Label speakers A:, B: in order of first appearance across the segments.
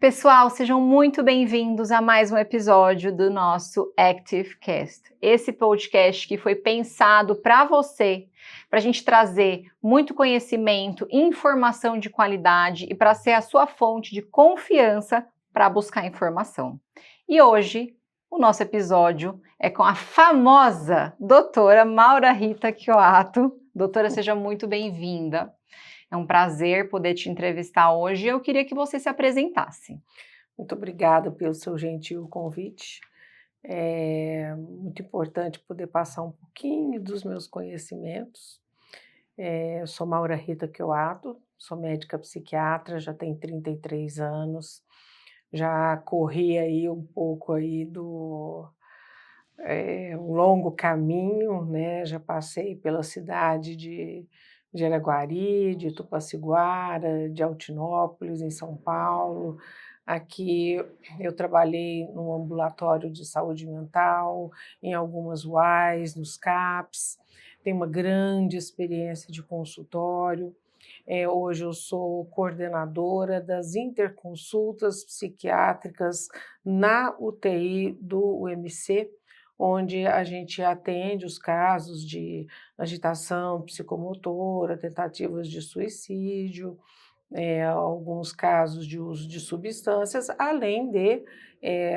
A: Pessoal, sejam muito bem-vindos a mais um episódio do nosso ActiveCast. Esse podcast que foi pensado para você, para a gente trazer muito conhecimento, informação de qualidade e para ser a sua fonte de confiança para buscar informação. E hoje, o nosso episódio é com a famosa doutora Maura Rita Chioato. Doutora, seja muito bem-vinda. É um prazer poder te entrevistar hoje. Eu queria que você se apresentasse.
B: Muito obrigada pelo seu gentil convite. É muito importante poder passar um pouquinho dos meus conhecimentos. Eu sou Maura Rita Chioato, sou médica psiquiatra, já tenho 33 anos, já corri aí um pouco aí um longo caminho, né? Já passei pela cidade de Araguari, de Tupaciguara, de Altinópolis, em São Paulo. Aqui eu trabalhei no ambulatório de saúde mental, em algumas UAIs, nos CAPs, tenho uma grande experiência de consultório. Hoje eu sou coordenadora das interconsultas psiquiátricas na UTI do UMC, onde a gente atende os casos de agitação psicomotora, tentativas de suicídio, alguns casos de uso de substâncias, além de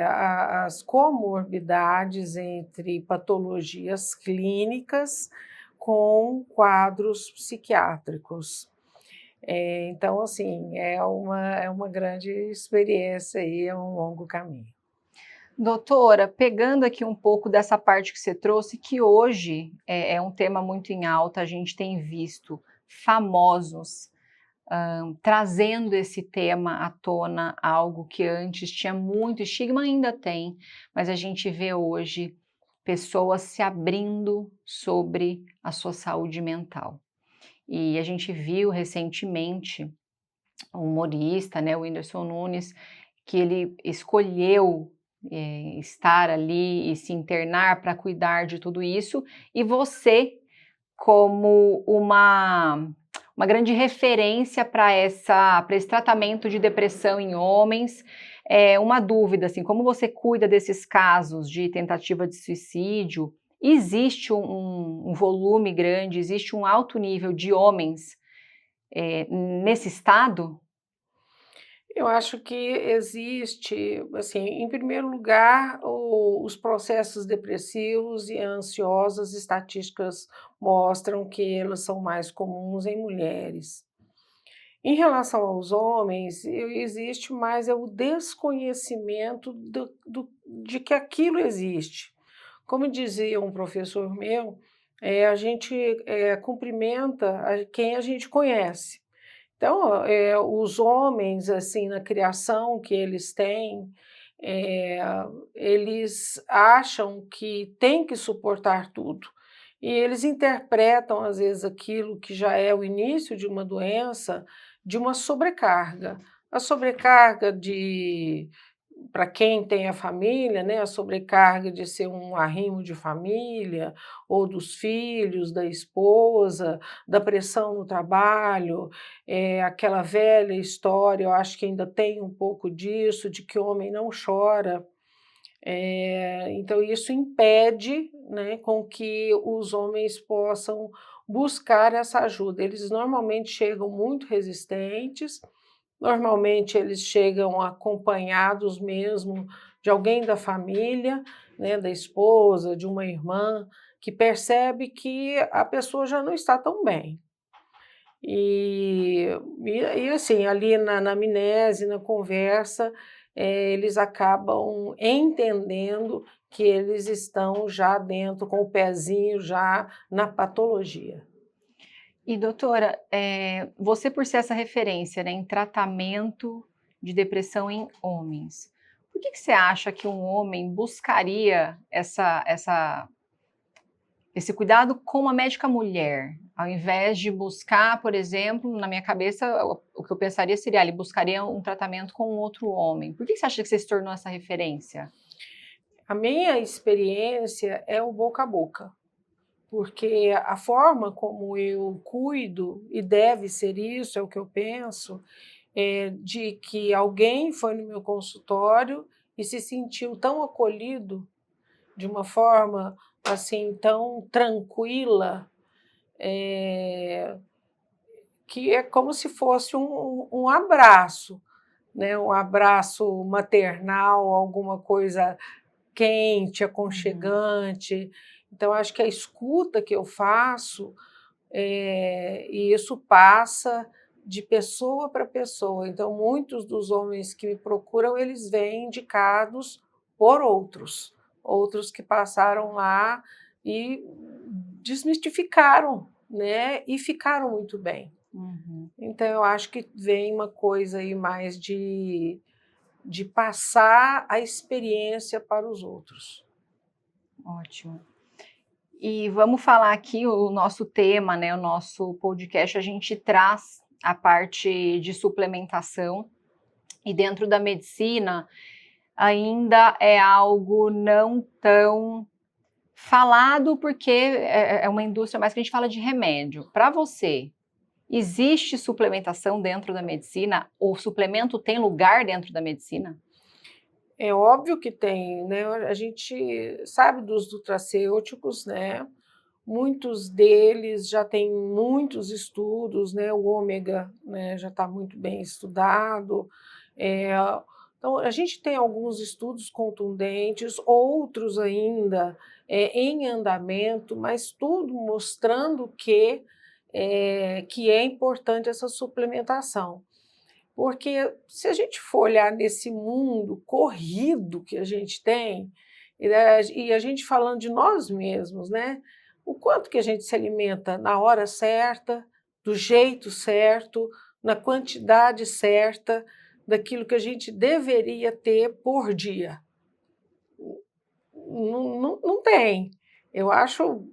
B: as comorbidades entre patologias clínicas com quadros psiquiátricos. Então, assim, é uma grande experiência e é um longo caminho.
A: Doutora, pegando aqui um pouco dessa parte que você trouxe, que hoje é um tema muito em alta, a gente tem visto famosos trazendo esse tema à tona, algo que antes tinha muito estigma, ainda tem, mas a gente vê hoje pessoas se abrindo sobre a sua saúde mental. E a gente viu recentemente um humorista, né, o Whindersson Nunes, que ele escolheu estar ali e se internar para cuidar de tudo isso, e você, como uma grande referência para esse tratamento de depressão em homens, uma dúvida, assim, como você cuida desses casos de tentativa de suicídio? Existe um volume grande, existe um alto nível de homens nesse estado?
B: Eu acho que existe, assim, em primeiro lugar, os processos depressivos e ansiosos, estatísticas mostram que eles são mais comuns em mulheres. Em relação aos homens, existe mais o desconhecimento de que aquilo existe. Como dizia um professor meu, a gente cumprimenta quem a gente conhece. Então, os homens, assim, na criação que eles têm, eh, eles acham que tem que suportar tudo. E eles interpretam, às vezes, aquilo que já é o início de uma doença, de uma sobrecarga. A sobrecarga de para quem tem a família, né, a sobrecarga de ser um arrimo de família, ou dos filhos, da esposa, da pressão no trabalho, aquela velha história, eu acho que ainda tem um pouco disso, de que o homem não chora. Então isso impede, né, com que os homens possam buscar essa ajuda. Eles normalmente chegam muito resistentes, normalmente eles chegam acompanhados mesmo de alguém da família, né, da esposa, de uma irmã, que percebe que a pessoa já não está tão bem. E assim, ali na anamnese, na conversa, eles acabam entendendo que eles estão já dentro, com o pezinho já na patologia.
A: E doutora, você por ser essa referência, né, em tratamento de depressão em homens, por que você acha que um homem buscaria esse cuidado com uma médica mulher, ao invés de buscar, por exemplo, na minha cabeça, o que eu pensaria seria, ele buscaria um tratamento com um outro homem. Por que você acha que você se tornou essa referência?
B: A minha experiência é o boca a boca. Porque a forma como eu cuido, e deve ser isso, é o que eu penso, de que alguém foi no meu consultório e se sentiu tão acolhido, de uma forma assim tão tranquila, que é como se fosse um abraço, né? Um abraço maternal, alguma coisa quente,
A: Uhum.
B: aconchegante. Então, acho que a escuta que eu faço, e isso passa de pessoa para pessoa. Então, muitos dos homens que me procuram, eles vêm indicados por outros, outros que passaram lá e desmistificaram, né? E ficaram muito bem.
A: Uhum.
B: Então, eu acho que vem uma coisa aí mais de passar a experiência para os outros.
A: Ótimo. E vamos falar aqui o nosso tema, né, o nosso podcast, a gente traz a parte de suplementação e dentro da medicina ainda é algo não tão falado porque é uma indústria mais que a gente fala de remédio. Para você, existe suplementação dentro da medicina? O suplemento tem lugar dentro da medicina?
B: É óbvio que tem, né? A gente sabe dos nutracêuticos, né? Muitos deles já têm muitos estudos, né? O ômega, né, já está muito bem estudado. É, então, a gente tem alguns estudos contundentes, outros ainda em andamento, mas tudo mostrando que é importante essa suplementação. Porque se a gente for olhar nesse mundo corrido que a gente tem, e a gente falando de nós mesmos, né? O quanto que a gente se alimenta na hora certa, do jeito certo, na quantidade certa, daquilo que a gente deveria ter por dia. Não tem. Eu acho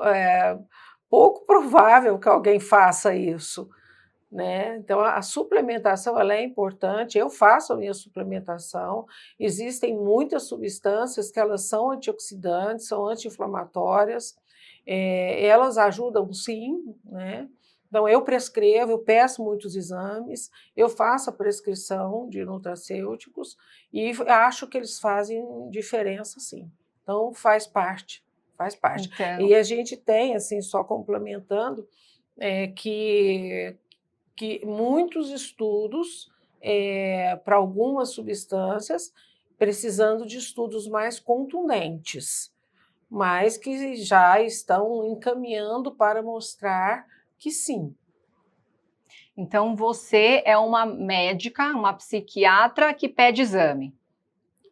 B: é, pouco provável que alguém faça isso, né? Então, a suplementação ela é importante, eu faço a minha suplementação, existem muitas substâncias que elas são antioxidantes, são anti-inflamatórias, elas ajudam sim, né? Então, eu prescrevo, eu peço muitos exames, eu faço a prescrição de nutracêuticos e acho que eles fazem diferença sim. Então, faz parte, faz parte.
A: Então,
B: E a gente tem, assim, só complementando, que muitos estudos para algumas substâncias, precisando de estudos mais contundentes, mas que já estão encaminhando para mostrar que sim.
A: então você é uma médica, uma psiquiatra que pede exame.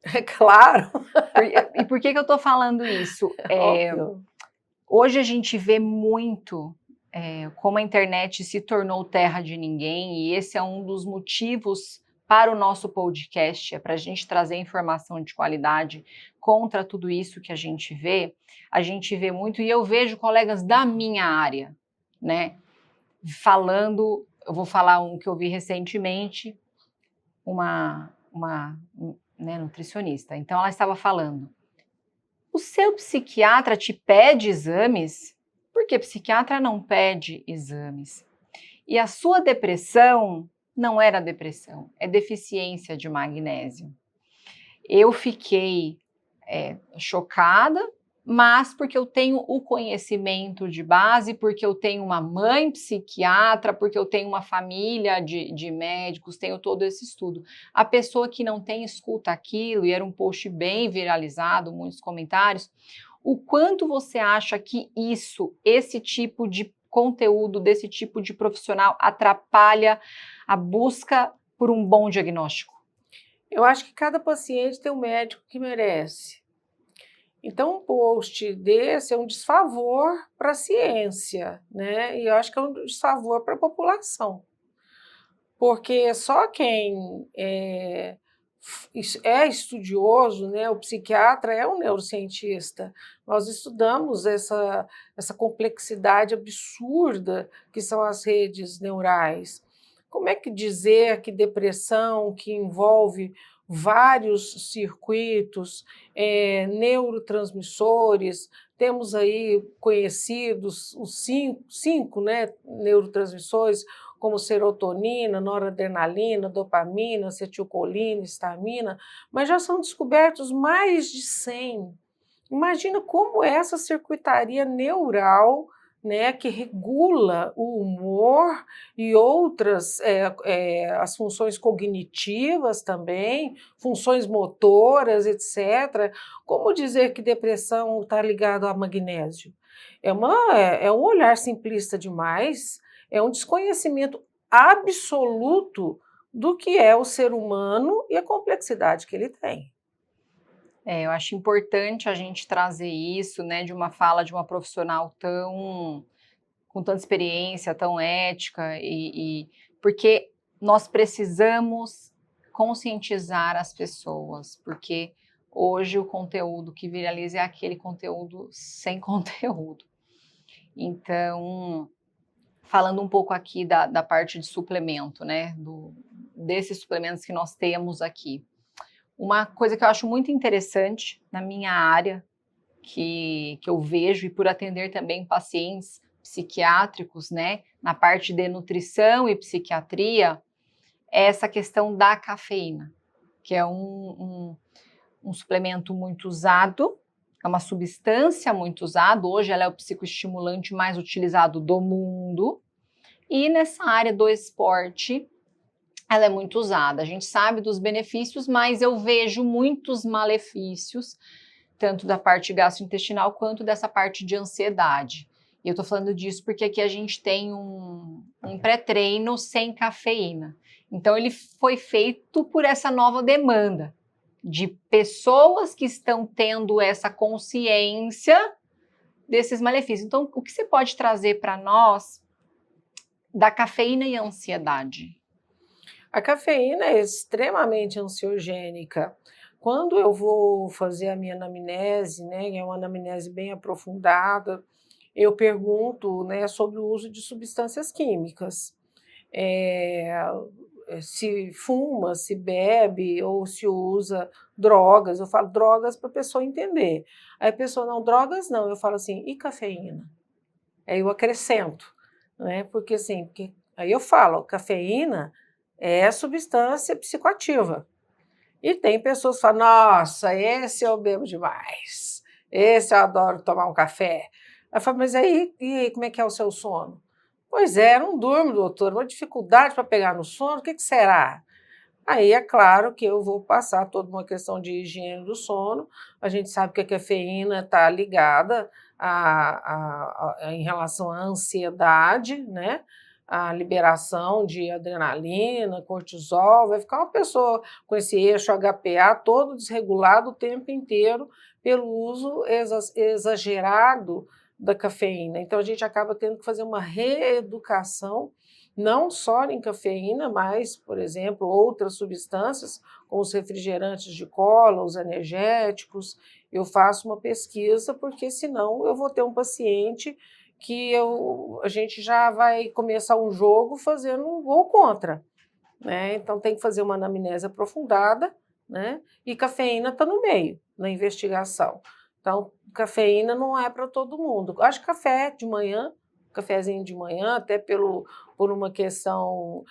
B: É claro,
A: E por que eu estou falando isso?
B: óbvio.
A: Hoje a gente vê muito como a internet se tornou terra de ninguém, e esse é um dos motivos para o nosso podcast, é para a gente trazer informação de qualidade contra tudo isso que a gente vê. A gente vê muito, e eu vejo colegas da minha área, né, falando, eu vou falar um que eu vi recentemente, uma né, nutricionista. Então ela estava falando, o seu psiquiatra te pede exames? Porque psiquiatra não pede exames. E a sua depressão não era depressão, é deficiência de magnésio. Eu fiquei chocada, mas porque eu tenho o conhecimento de base, porque eu tenho uma mãe psiquiatra, porque eu tenho uma família de médicos, tenho todo esse estudo. A pessoa que não tem escuta aquilo, e era um post bem viralizado, muitos comentários, o quanto você acha que esse tipo de conteúdo, desse tipo de profissional, atrapalha a busca por um bom diagnóstico?
B: Eu acho que cada paciente tem um médico que merece. Então, um post desse é um desfavor para a ciência, né? E eu acho que é um desfavor para a população, porque só quem é estudioso, né? O psiquiatra é um neurocientista. Nós estudamos essa complexidade absurda que são as redes neurais. Como é que dizer que depressão, que envolve vários circuitos, neurotransmissores, temos aí conhecidos os cinco, né, neurotransmissores, como serotonina, noradrenalina, dopamina, acetilcolina, histamina, mas já são descobertos mais de 100. Imagina como essa circuitaria neural, né, que regula o humor e outras, as funções cognitivas também, funções motoras, etc. Como dizer que depressão está ligado a magnésio? É um olhar simplista demais, é um desconhecimento absoluto do que é o ser humano e a complexidade que ele tem.
A: Eu acho importante a gente trazer isso, né, de uma fala de uma profissional com tanta experiência, tão ética, porque nós precisamos conscientizar as pessoas, porque hoje o conteúdo que viraliza é aquele conteúdo sem conteúdo. Então, falando um pouco aqui da parte de suplemento, né, desses suplementos que nós temos aqui. Uma coisa que eu acho muito interessante na minha área, que eu vejo, e por atender também pacientes psiquiátricos, né, na parte de nutrição e psiquiatria, é essa questão da cafeína, que é um suplemento muito usado, é uma substância muito usada, hoje ela é o psicoestimulante mais utilizado do mundo, e nessa área do esporte, ela é muito usada. A gente sabe dos benefícios, mas eu vejo muitos malefícios, tanto da parte gastrointestinal quanto dessa parte de ansiedade. E eu tô falando disso porque aqui a gente tem um pré-treino sem cafeína. Então ele foi feito por essa nova demanda de pessoas que estão tendo essa consciência desses malefícios. Então, o que você pode trazer para nós da cafeína e ansiedade?
B: A cafeína é extremamente ansiogênica. Quando eu vou fazer a minha anamnese, né, é uma anamnese bem aprofundada, eu pergunto, né, sobre o uso de substâncias químicas. Eh, Se fuma, se bebe ou se usa drogas. Eu falo drogas para a pessoa entender. Aí a pessoa, não, drogas não. Eu falo assim, e cafeína? Aí eu acrescento, né? Porque assim, aí eu falo, cafeína é substância psicoativa. E tem pessoas que falam, nossa, esse eu bebo demais, esse eu adoro tomar um café. Aí eu falo, mas aí, e aí, como é que é o seu sono? Pois é, não durmo, doutor, uma dificuldade para pegar no sono, o que será? Aí é claro que eu vou passar toda uma questão de higiene do sono. A gente sabe que a cafeína está ligada em relação à ansiedade, né? A liberação de adrenalina, cortisol, vai ficar uma pessoa com esse eixo HPA todo desregulado o tempo inteiro pelo uso exagerado da cafeína. Então a gente acaba tendo que fazer uma reeducação não só em cafeína, mas, por exemplo, outras substâncias, como os refrigerantes de cola, os energéticos. Eu faço uma pesquisa, porque senão eu vou ter um paciente que a gente já vai começar um jogo fazendo um gol contra, né? Então tem que fazer uma anamnese aprofundada, né? E cafeína está no meio, na investigação. Então, cafeína não é para todo mundo. Eu acho que café de manhã, cafezinho de manhã, até por uma questão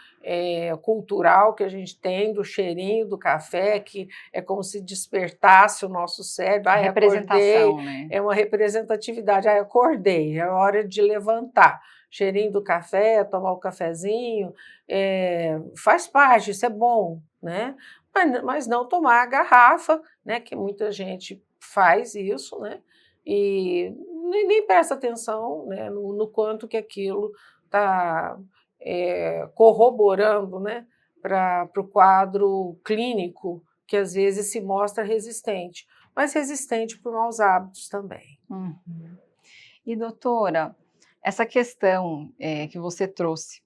B: cultural que a gente tem do cheirinho do café, que é como se despertasse o nosso cérebro. Ai, acordei,
A: Representação, né?
B: é uma representatividade. Ai, acordei, é hora de levantar. Cheirinho do café, tomar o cafezinho, faz parte, isso é bom, né? Mas não tomar a garrafa, né? Que muita gente faz isso, né? E nem presta atenção, né, no quanto que aquilo está corroborando, né, para o quadro clínico, que às vezes se mostra resistente, mas resistente por maus hábitos também.
A: Uhum. E doutora, essa questão que você trouxe,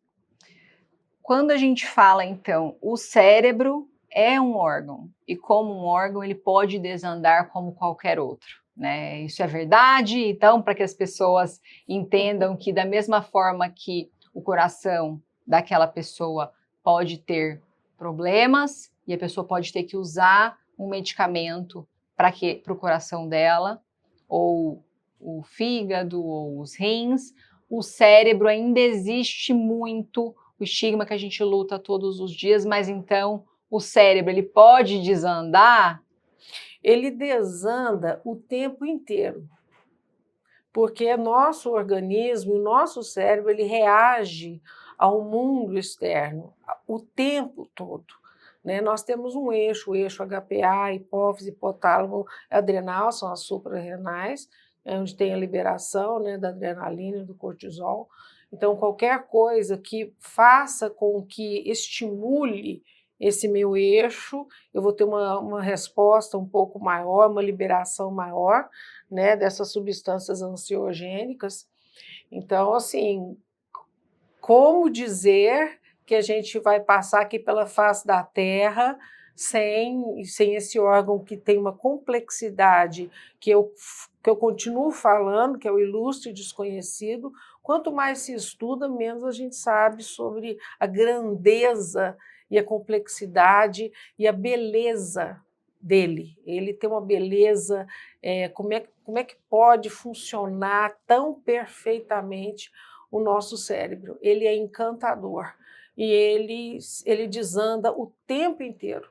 A: quando a gente fala então, o cérebro é um órgão, e como um órgão ele pode desandar como qualquer outro, né? Isso é verdade? Então, para que as pessoas entendam que da mesma forma que o coração daquela pessoa pode ter problemas, e a pessoa pode ter que usar um medicamento para o coração dela, ou o fígado, ou os rins, o cérebro ainda existe muito o estigma que a gente luta todos os dias, mas então o cérebro, ele pode desandar?
B: Ele desanda o tempo inteiro, porque nosso organismo, o nosso cérebro, ele reage ao mundo externo o tempo todo, né? Nós temos um eixo, o eixo HPA, hipófise, hipotálamo, adrenal, são as suprarrenais, onde tem a liberação, né, da adrenalina e do cortisol. Então, qualquer coisa que faça com que estimule esse meu eixo, eu vou ter uma resposta um pouco maior, uma liberação maior, né, dessas substâncias ansiogênicas. Então, assim, como dizer que a gente vai passar aqui pela face da Terra sem esse órgão que tem uma complexidade que eu continuo falando, que é o ilustre desconhecido. Quanto mais se estuda, menos a gente sabe sobre a grandeza e a complexidade e a beleza dele. Ele tem uma beleza, como é que pode funcionar tão perfeitamente o nosso cérebro? Ele é encantador e ele desanda o tempo inteiro.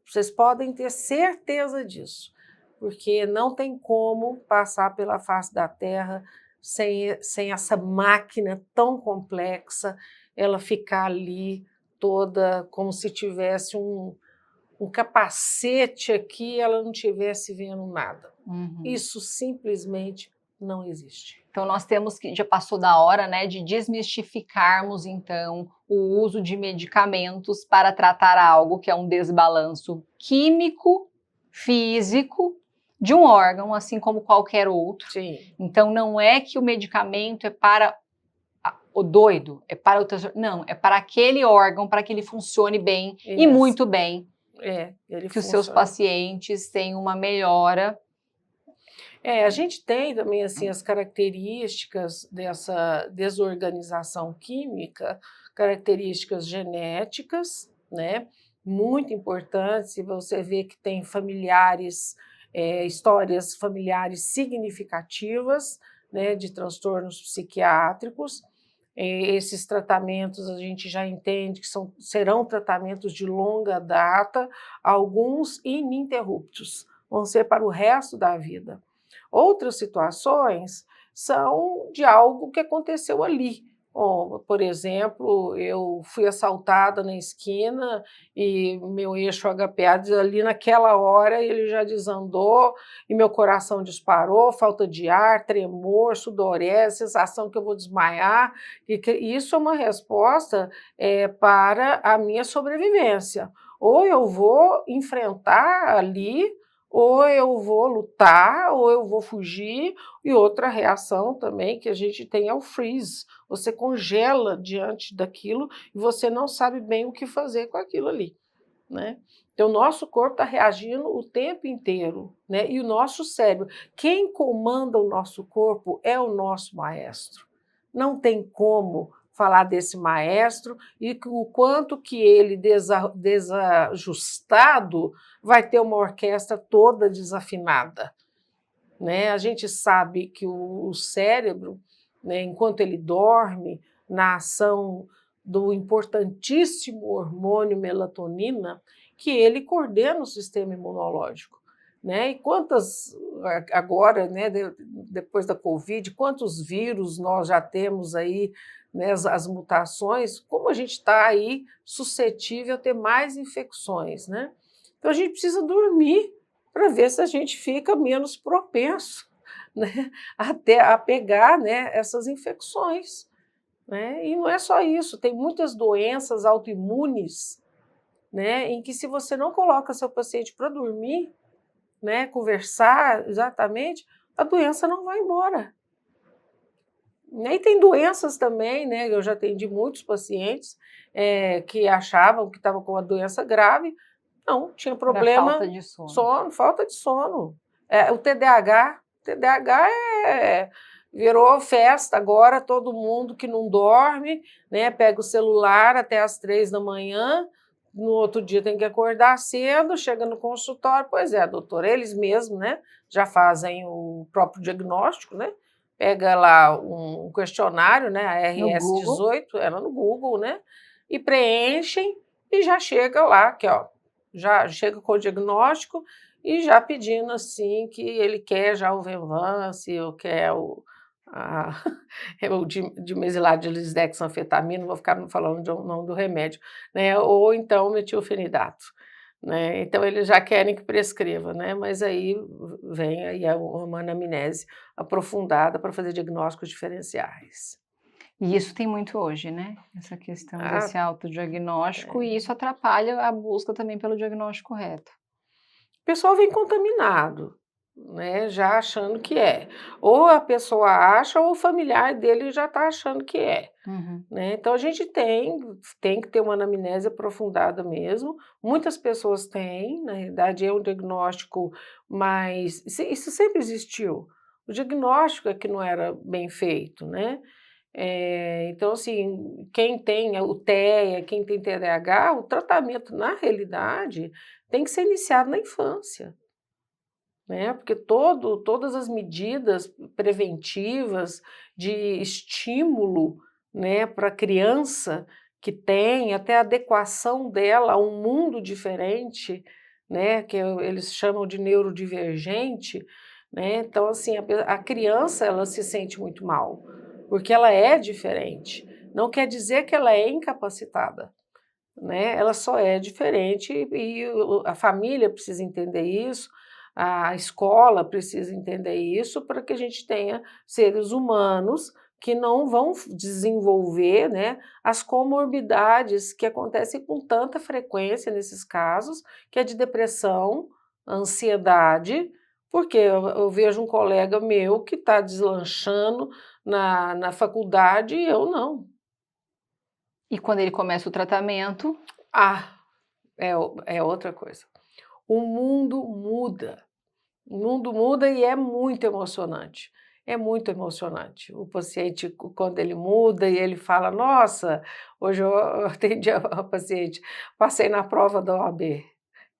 B: Vocês podem ter certeza disso, porque não tem como passar pela face da Terra sem essa máquina tão complexa, ela ficar ali toda como se tivesse um capacete aqui e ela não estivesse vendo nada. Isso simplesmente não existe.
A: Então nós temos que, já passou da hora, né, de desmistificarmos então o uso de medicamentos para tratar algo que é um desbalanço químico, físico de um órgão, assim como qualquer outro.
B: Sim.
A: Então não é que o medicamento é para o doido, é para o não, é para aquele órgão, para que ele funcione bem e muito bem. Que os seus pacientes tenham uma melhora.
B: A gente tem também assim as características dessa desorganização química, características genéticas, né? Muito importantes. Se você vê que tem familiares, histórias familiares significativas, né, de transtornos psiquiátricos. Esses tratamentos a gente já entende que serão tratamentos de longa data, alguns ininterruptos, vão ser para o resto da vida. Outras situações são de algo que aconteceu ali. Por exemplo, eu fui assaltada na esquina e meu eixo HPA, ali naquela hora, ele já desandou e meu coração disparou, falta de ar, tremor, sudorese, sensação que eu vou desmaiar. E isso é uma resposta para a minha sobrevivência. Ou eu vou enfrentar ali, ou eu vou lutar, ou eu vou fugir. E outra reação também que a gente tem é o freeze. Você congela diante daquilo e você não sabe bem o que fazer com aquilo ali, né? Então, o nosso corpo está reagindo o tempo inteiro, né? E o nosso cérebro. Quem comanda o nosso corpo é o nosso maestro. Não tem como falar desse maestro e o quanto que ele desajustado vai ter uma orquestra toda desafinada, né? A gente sabe que o cérebro, né, enquanto ele dorme, na ação do importantíssimo hormônio melatonina, que ele coordena o sistema imunológico, né? E quantas, agora, né, depois da Covid, quantos vírus nós já temos aí, né, as mutações, como a gente está aí suscetível a ter mais infecções, né? Então a gente precisa dormir para ver se a gente fica menos propenso, né, até a pegar, né, essas infecções, né? E não é só isso, tem muitas doenças autoimunes, né, em que se você não coloca seu paciente para dormir, né, conversar exatamente, a doença não vai embora. E tem doenças também, né? Eu já atendi muitos pacientes que achavam que estavam com uma doença grave, não, tinha problema,
A: falta de sono.
B: Falta de sono. O TDAH virou festa agora, todo mundo que não dorme, né, pega o celular até às 3 da manhã, no outro dia tem que acordar cedo, chega no consultório, pois é, doutor, eles mesmos, né, já fazem o próprio diagnóstico, né, pega lá um questionário, né, a
A: No Google.
B: RS18, ela no Google, né, e preenchem e já chega lá, que ó, já chega com o diagnóstico e já pedindo assim que ele quer já o Venvance, ou quer a, o dimesilato de lisdexanfetamina, não vou ficar falando o nome do remédio, né, ou então metilfenidato. Né? Então, eles já querem que prescreva, né? Mas aí vem aí uma anamnese aprofundada para fazer diagnósticos diferenciais.
A: E isso tem muito hoje, né? Essa questão
B: Ah,
A: desse autodiagnóstico, e isso atrapalha a busca também pelo diagnóstico correto.
B: o pessoal vem contaminado, né? Já achando que é. Ou a pessoa acha, ou o familiar dele já está achando que é.
A: Uhum.
B: Né? Então, a gente tem que ter uma anamnese aprofundada mesmo. Muitas pessoas têm, na realidade, é um diagnóstico, mas isso sempre existiu. O diagnóstico é que não era bem feito, né? Então, assim, quem tem o TEA, quem tem TDAH, o tratamento, na realidade, tem que ser iniciado na infância. Né? Porque todas as medidas preventivas de estímulo, né, para a criança que tem, até a adequação dela a um mundo diferente, né, que eles chamam de neurodivergente, né? Então, assim, a criança ela se sente muito mal, porque ela é diferente. Não quer dizer que ela é incapacitada. Né? Ela só é diferente e a família precisa entender isso, a escola precisa entender isso para que a gente tenha seres humanos que não vão desenvolver, né, as comorbidades que acontecem com tanta frequência nesses casos, que é de depressão, ansiedade, porque eu vejo um colega meu que está deslanchando na faculdade e eu não.
A: E quando ele começa o tratamento,
B: Ah, é outra coisa. O mundo muda. O mundo muda e é muito emocionante. É muito emocionante. O paciente, quando ele muda e ele fala: Nossa, hoje eu atendi a paciente, passei na prova da OAB,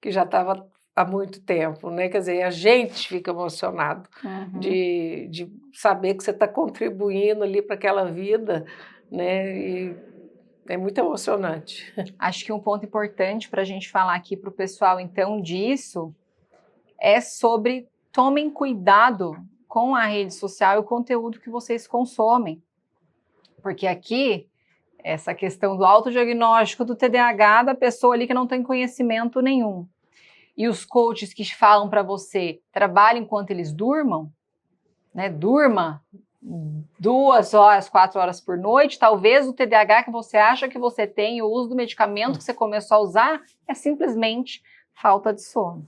B: que já estava há muito tempo, né? Quer dizer, a gente fica emocionado
A: uhum,
B: de saber que você está contribuindo ali para aquela vida, né? E é muito emocionante.
A: acho que um ponto importante para a gente falar aqui para o pessoal, então, disso, é sobre tomem cuidado com a rede social e o conteúdo que vocês consomem. Porque aqui, essa questão do autodiagnóstico do TDAH da pessoa ali que não tem conhecimento nenhum. E os coaches que falam para você, trabalhe enquanto eles durmam, né? Durma 2 horas, 4 horas por noite. Talvez o TDAH que você acha que você tem, o uso do medicamento que você começou a usar, é simplesmente falta de sono.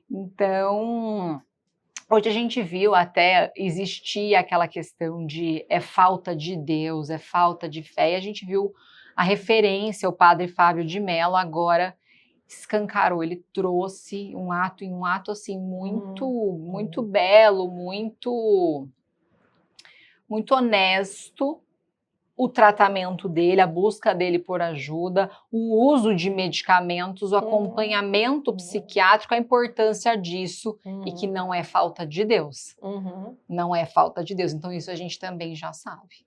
A: Então, hoje a gente viu até existir aquela questão de é falta de Deus, é falta de fé, e a gente viu a referência, o padre Fábio de Mello agora escancarou, ele trouxe um ato assim muito belo, muito honesto, o tratamento dele, a busca dele por ajuda, o uso de medicamentos, o acompanhamento psiquiátrico, a importância disso, e que não é falta de Deus. Não é falta de Deus. Então, isso a gente também já sabe.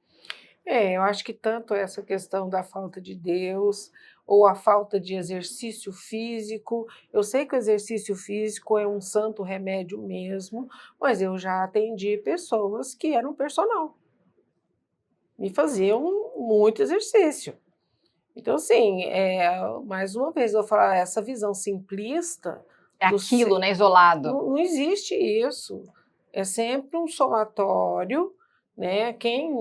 B: Eu acho que tanto essa questão da falta de Deus ou a falta de exercício físico, eu sei que o exercício físico é um santo remédio mesmo, mas eu já atendi pessoas que eram personal e faziam muito exercício. Então, assim, mais uma vez eu vou falar, essa visão simplista
A: É
B: do
A: aquilo,
B: ser,
A: né? Isolado.
B: não existe isso. É sempre um somatório, né? Quem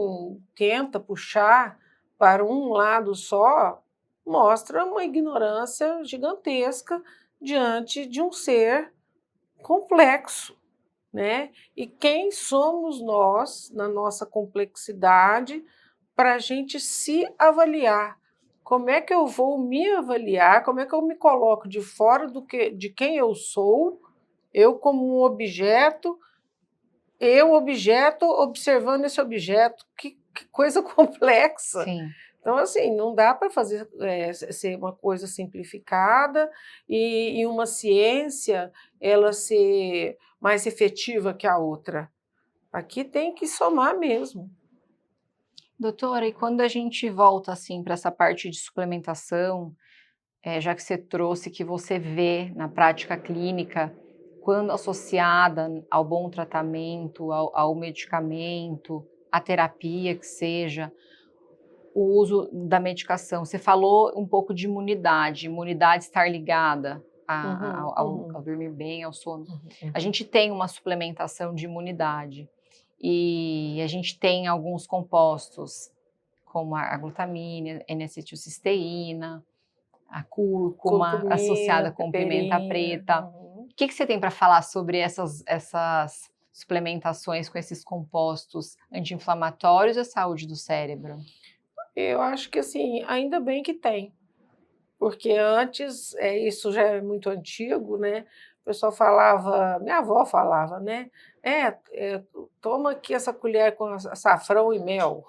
B: tenta puxar para um lado só mostra uma ignorância gigantesca diante de um ser complexo, né? E quem somos nós, na nossa complexidade, para a gente se avaliar? Como é que eu vou me avaliar? Como é que eu me coloco de fora de quem eu sou? Eu como um objeto, eu objeto observando esse objeto. Que coisa complexa!
A: Sim.
B: Então, assim, não dá para fazer ser uma coisa simplificada e uma ciência ela ser mais efetiva que a outra. Aqui tem que somar mesmo.
A: Doutora, e quando a gente volta assim para essa parte de suplementação, já que você trouxe que você vê na prática clínica, quando associada ao bom tratamento, ao medicamento, à terapia que seja, o uso da medicação. Você falou um pouco de imunidade estar ligada
B: Uhum,
A: ao
B: uhum,
A: dormir bem, ao sono.
B: uhum,
A: A
B: uhum.
A: gente tem uma suplementação de imunidade e a gente tem alguns compostos, como a glutamina, N-acetilcisteína, a cúrcuma
B: Curcumina,
A: associada com pimenta
B: peperina.
A: preta.
B: Uhum.
A: O que que você tem para falar sobre essas suplementações com esses compostos anti-inflamatórios e a saúde do cérebro?
B: Eu acho que assim, ainda bem que tem, porque antes, isso já é muito antigo, né? O pessoal falava, minha avó falava, né? Toma aqui essa colher com açafrão e mel,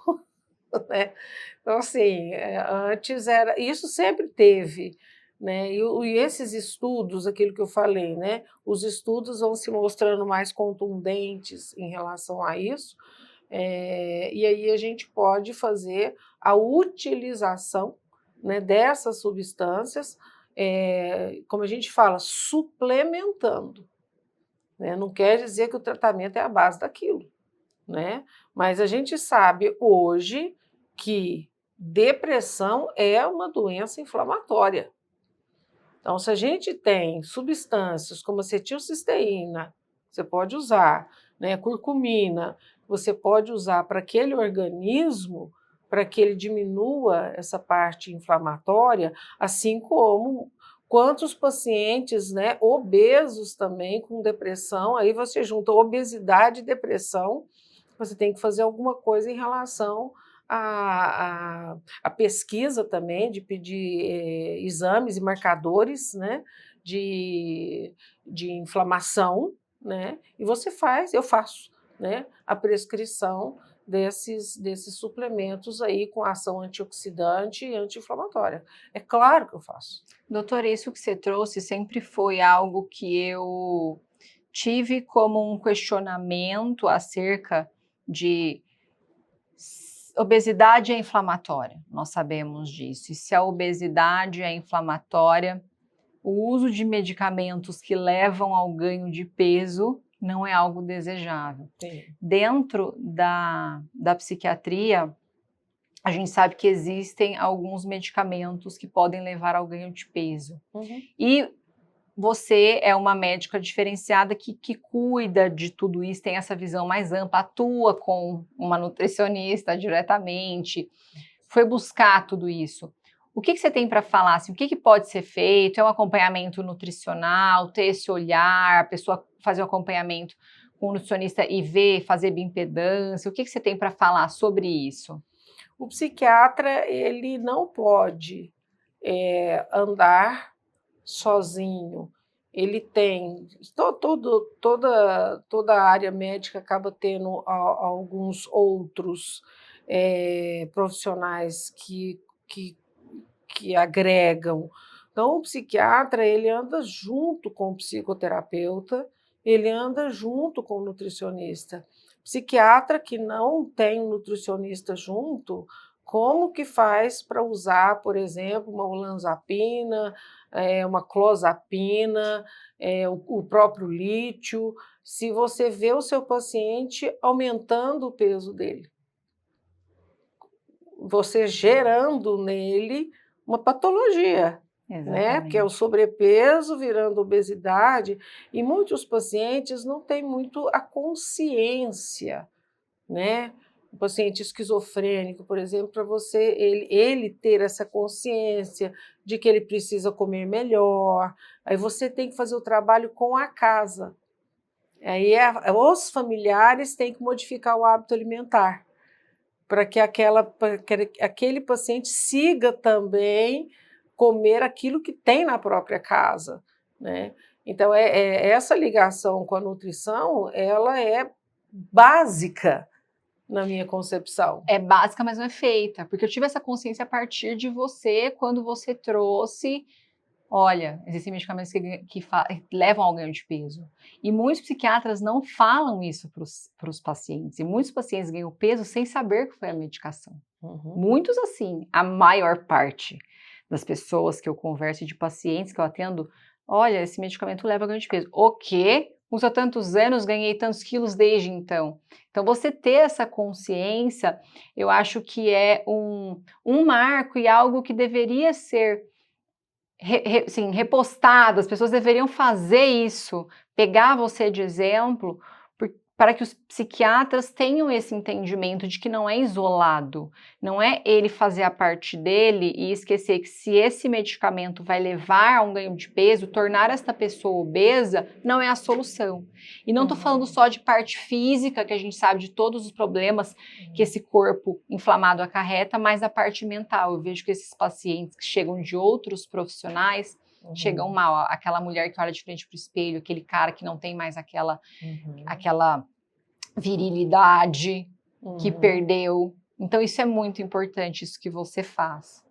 B: né? Então, assim, antes era. Isso sempre teve, né? E esses estudos, aquilo que eu falei, né? Os estudos vão se mostrando mais contundentes em relação a isso, e aí a gente pode fazer a utilização, né, dessas substâncias, como a gente fala, suplementando, né? Não quer dizer que o tratamento é a base daquilo, né? Mas a gente sabe hoje que depressão é uma doença inflamatória. Então, se a gente tem substâncias como acetilcisteína, você pode usar, né, curcumina, você pode usar para aquele organismo, para que ele diminua essa parte inflamatória, assim como quantos pacientes, né, obesos também com depressão, aí você junta obesidade e depressão, você tem que fazer alguma coisa em relação a pesquisa também, de pedir exames e marcadores, né, de inflamação, né, e você faz, eu faço, né, a prescrição desses suplementos aí com ação antioxidante e anti-inflamatória. É claro que eu faço.
A: Doutora, isso que você trouxe sempre foi algo que eu tive como um questionamento acerca de obesidade é inflamatória, nós sabemos disso. E se a obesidade é inflamatória, o uso de medicamentos que levam ao ganho de peso não é algo desejável.
B: Sim.
A: Dentro da psiquiatria, a gente sabe que existem alguns medicamentos que podem levar ao ganho de peso.
B: Uhum.
A: E você é uma médica diferenciada que cuida de tudo isso, tem essa visão mais ampla, atua com uma nutricionista diretamente, foi buscar tudo isso. O que você tem para falar? Assim, o que pode ser feito? É um acompanhamento nutricional, ter esse olhar, a pessoa fazer um acompanhamento com o nutricionista e ver, fazer bioimpedância? O que você tem para falar sobre isso?
B: O psiquiatra, ele não pode andar sozinho. Ele tem toda a área médica acaba tendo alguns outros profissionais que agregam. Então, o psiquiatra, ele anda junto com o psicoterapeuta, ele anda junto com o nutricionista. Psiquiatra que não tem um nutricionista junto, como que faz para usar, por exemplo, uma olanzapina, uma clozapina, o próprio lítio, se você vê o seu paciente aumentando o peso dele, você gerando nele uma patologia, né? Que é o
A: Exatamente.
B: sobrepeso virando obesidade, e muitos pacientes não têm muito a consciência, né? O paciente esquizofrênico, por exemplo, para ele ter essa consciência de que ele precisa comer melhor, aí você tem que fazer o trabalho com a casa. Aí os familiares têm que modificar o hábito alimentar para que aquele paciente siga também comer aquilo que tem na própria casa, né? Então, essa ligação com a nutrição, ela é básica na minha concepção.
A: É básica, mas não é feita, porque eu tive essa consciência a partir de você, quando você trouxe: olha, existem medicamentos que levam ao ganho de peso. E muitos psiquiatras não falam isso para os pacientes. E muitos pacientes ganham peso sem saber que foi a medicação. Muitos assim, a maior parte das pessoas que eu converso e de pacientes que eu atendo, olha, esse medicamento leva a ganho de peso. O quê? Usa tantos anos, ganhei tantos quilos desde então. Então, você ter essa consciência, eu acho que é um marco e algo que deveria ser repostado, as pessoas deveriam fazer isso, pegar você de exemplo, para que os psiquiatras tenham esse entendimento de que não é isolado, não é ele fazer a parte dele e esquecer que se esse medicamento vai levar a um ganho de peso, tornar esta pessoa obesa não é a solução. E não estou falando só de parte física, que a gente sabe de todos os problemas que esse corpo inflamado acarreta, mas a parte mental. Eu vejo que esses pacientes que chegam de outros profissionais chegam mal, aquela mulher que olha de frente para o espelho, aquele cara que não tem mais aquela virilidade que perdeu. Então isso é muito importante, isso que você faz.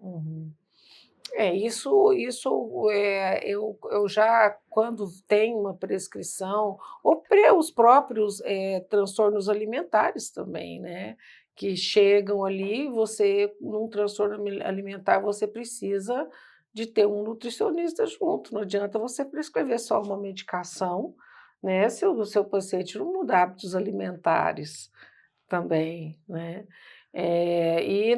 B: Eu já, quando tem uma prescrição, ou os próprios transtornos alimentares também, né? Que chegam ali, num transtorno alimentar, você precisa de ter um nutricionista junto. Não adianta você prescrever só uma medicação, né? Se o seu paciente não mudar hábitos alimentares também, né? E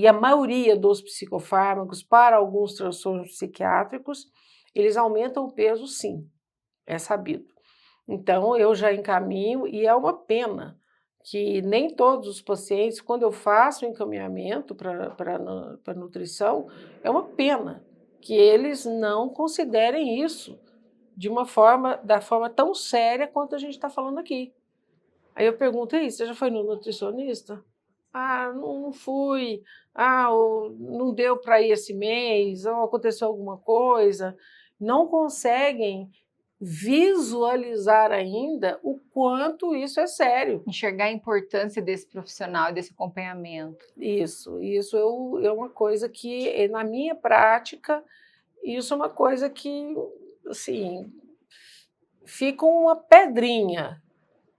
B: a maioria dos psicofármacos, para alguns transtornos psiquiátricos, eles aumentam o peso, sim, é sabido. Então, eu já encaminho, e é uma pena que nem todos os pacientes, quando eu faço o encaminhamento para nutrição, é uma pena que eles não considerem isso da forma tão séria quanto a gente está falando aqui. Aí eu pergunto, você já foi no nutricionista? Ah, não fui. Ah, não deu para ir esse mês, ou aconteceu alguma coisa. Não conseguem visualizar ainda o quanto isso é sério.
A: Enxergar a importância desse profissional e desse acompanhamento.
B: Isso é uma coisa que, na minha prática, isso é uma coisa que, assim, fica uma pedrinha,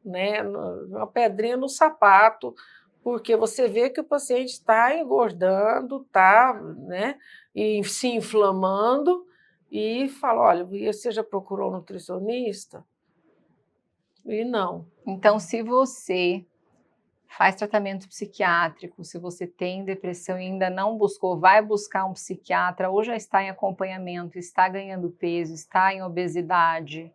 B: né, uma pedrinha no sapato, porque você vê que o paciente está engordando, está, né, e se inflamando, e fala, olha, você já procurou um nutricionista? E não.
A: Então, se você faz tratamento psiquiátrico, se você tem depressão e ainda não buscou, vai buscar um psiquiatra ou já está em acompanhamento, está ganhando peso, está em obesidade,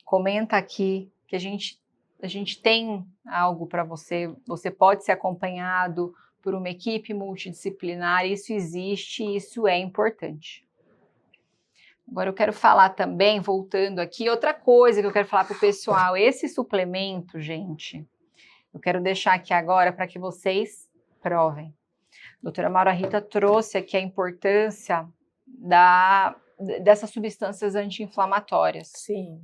A: comenta aqui que a gente tem algo para você, você pode ser acompanhado por uma equipe multidisciplinar, isso existe e isso é importante. Agora eu quero falar também, voltando aqui, outra coisa que eu quero falar para o pessoal, esse suplemento, gente, eu quero deixar aqui agora para que vocês provem. A doutora Maura Rita trouxe aqui a importância dessas substâncias anti-inflamatórias.
B: Sim.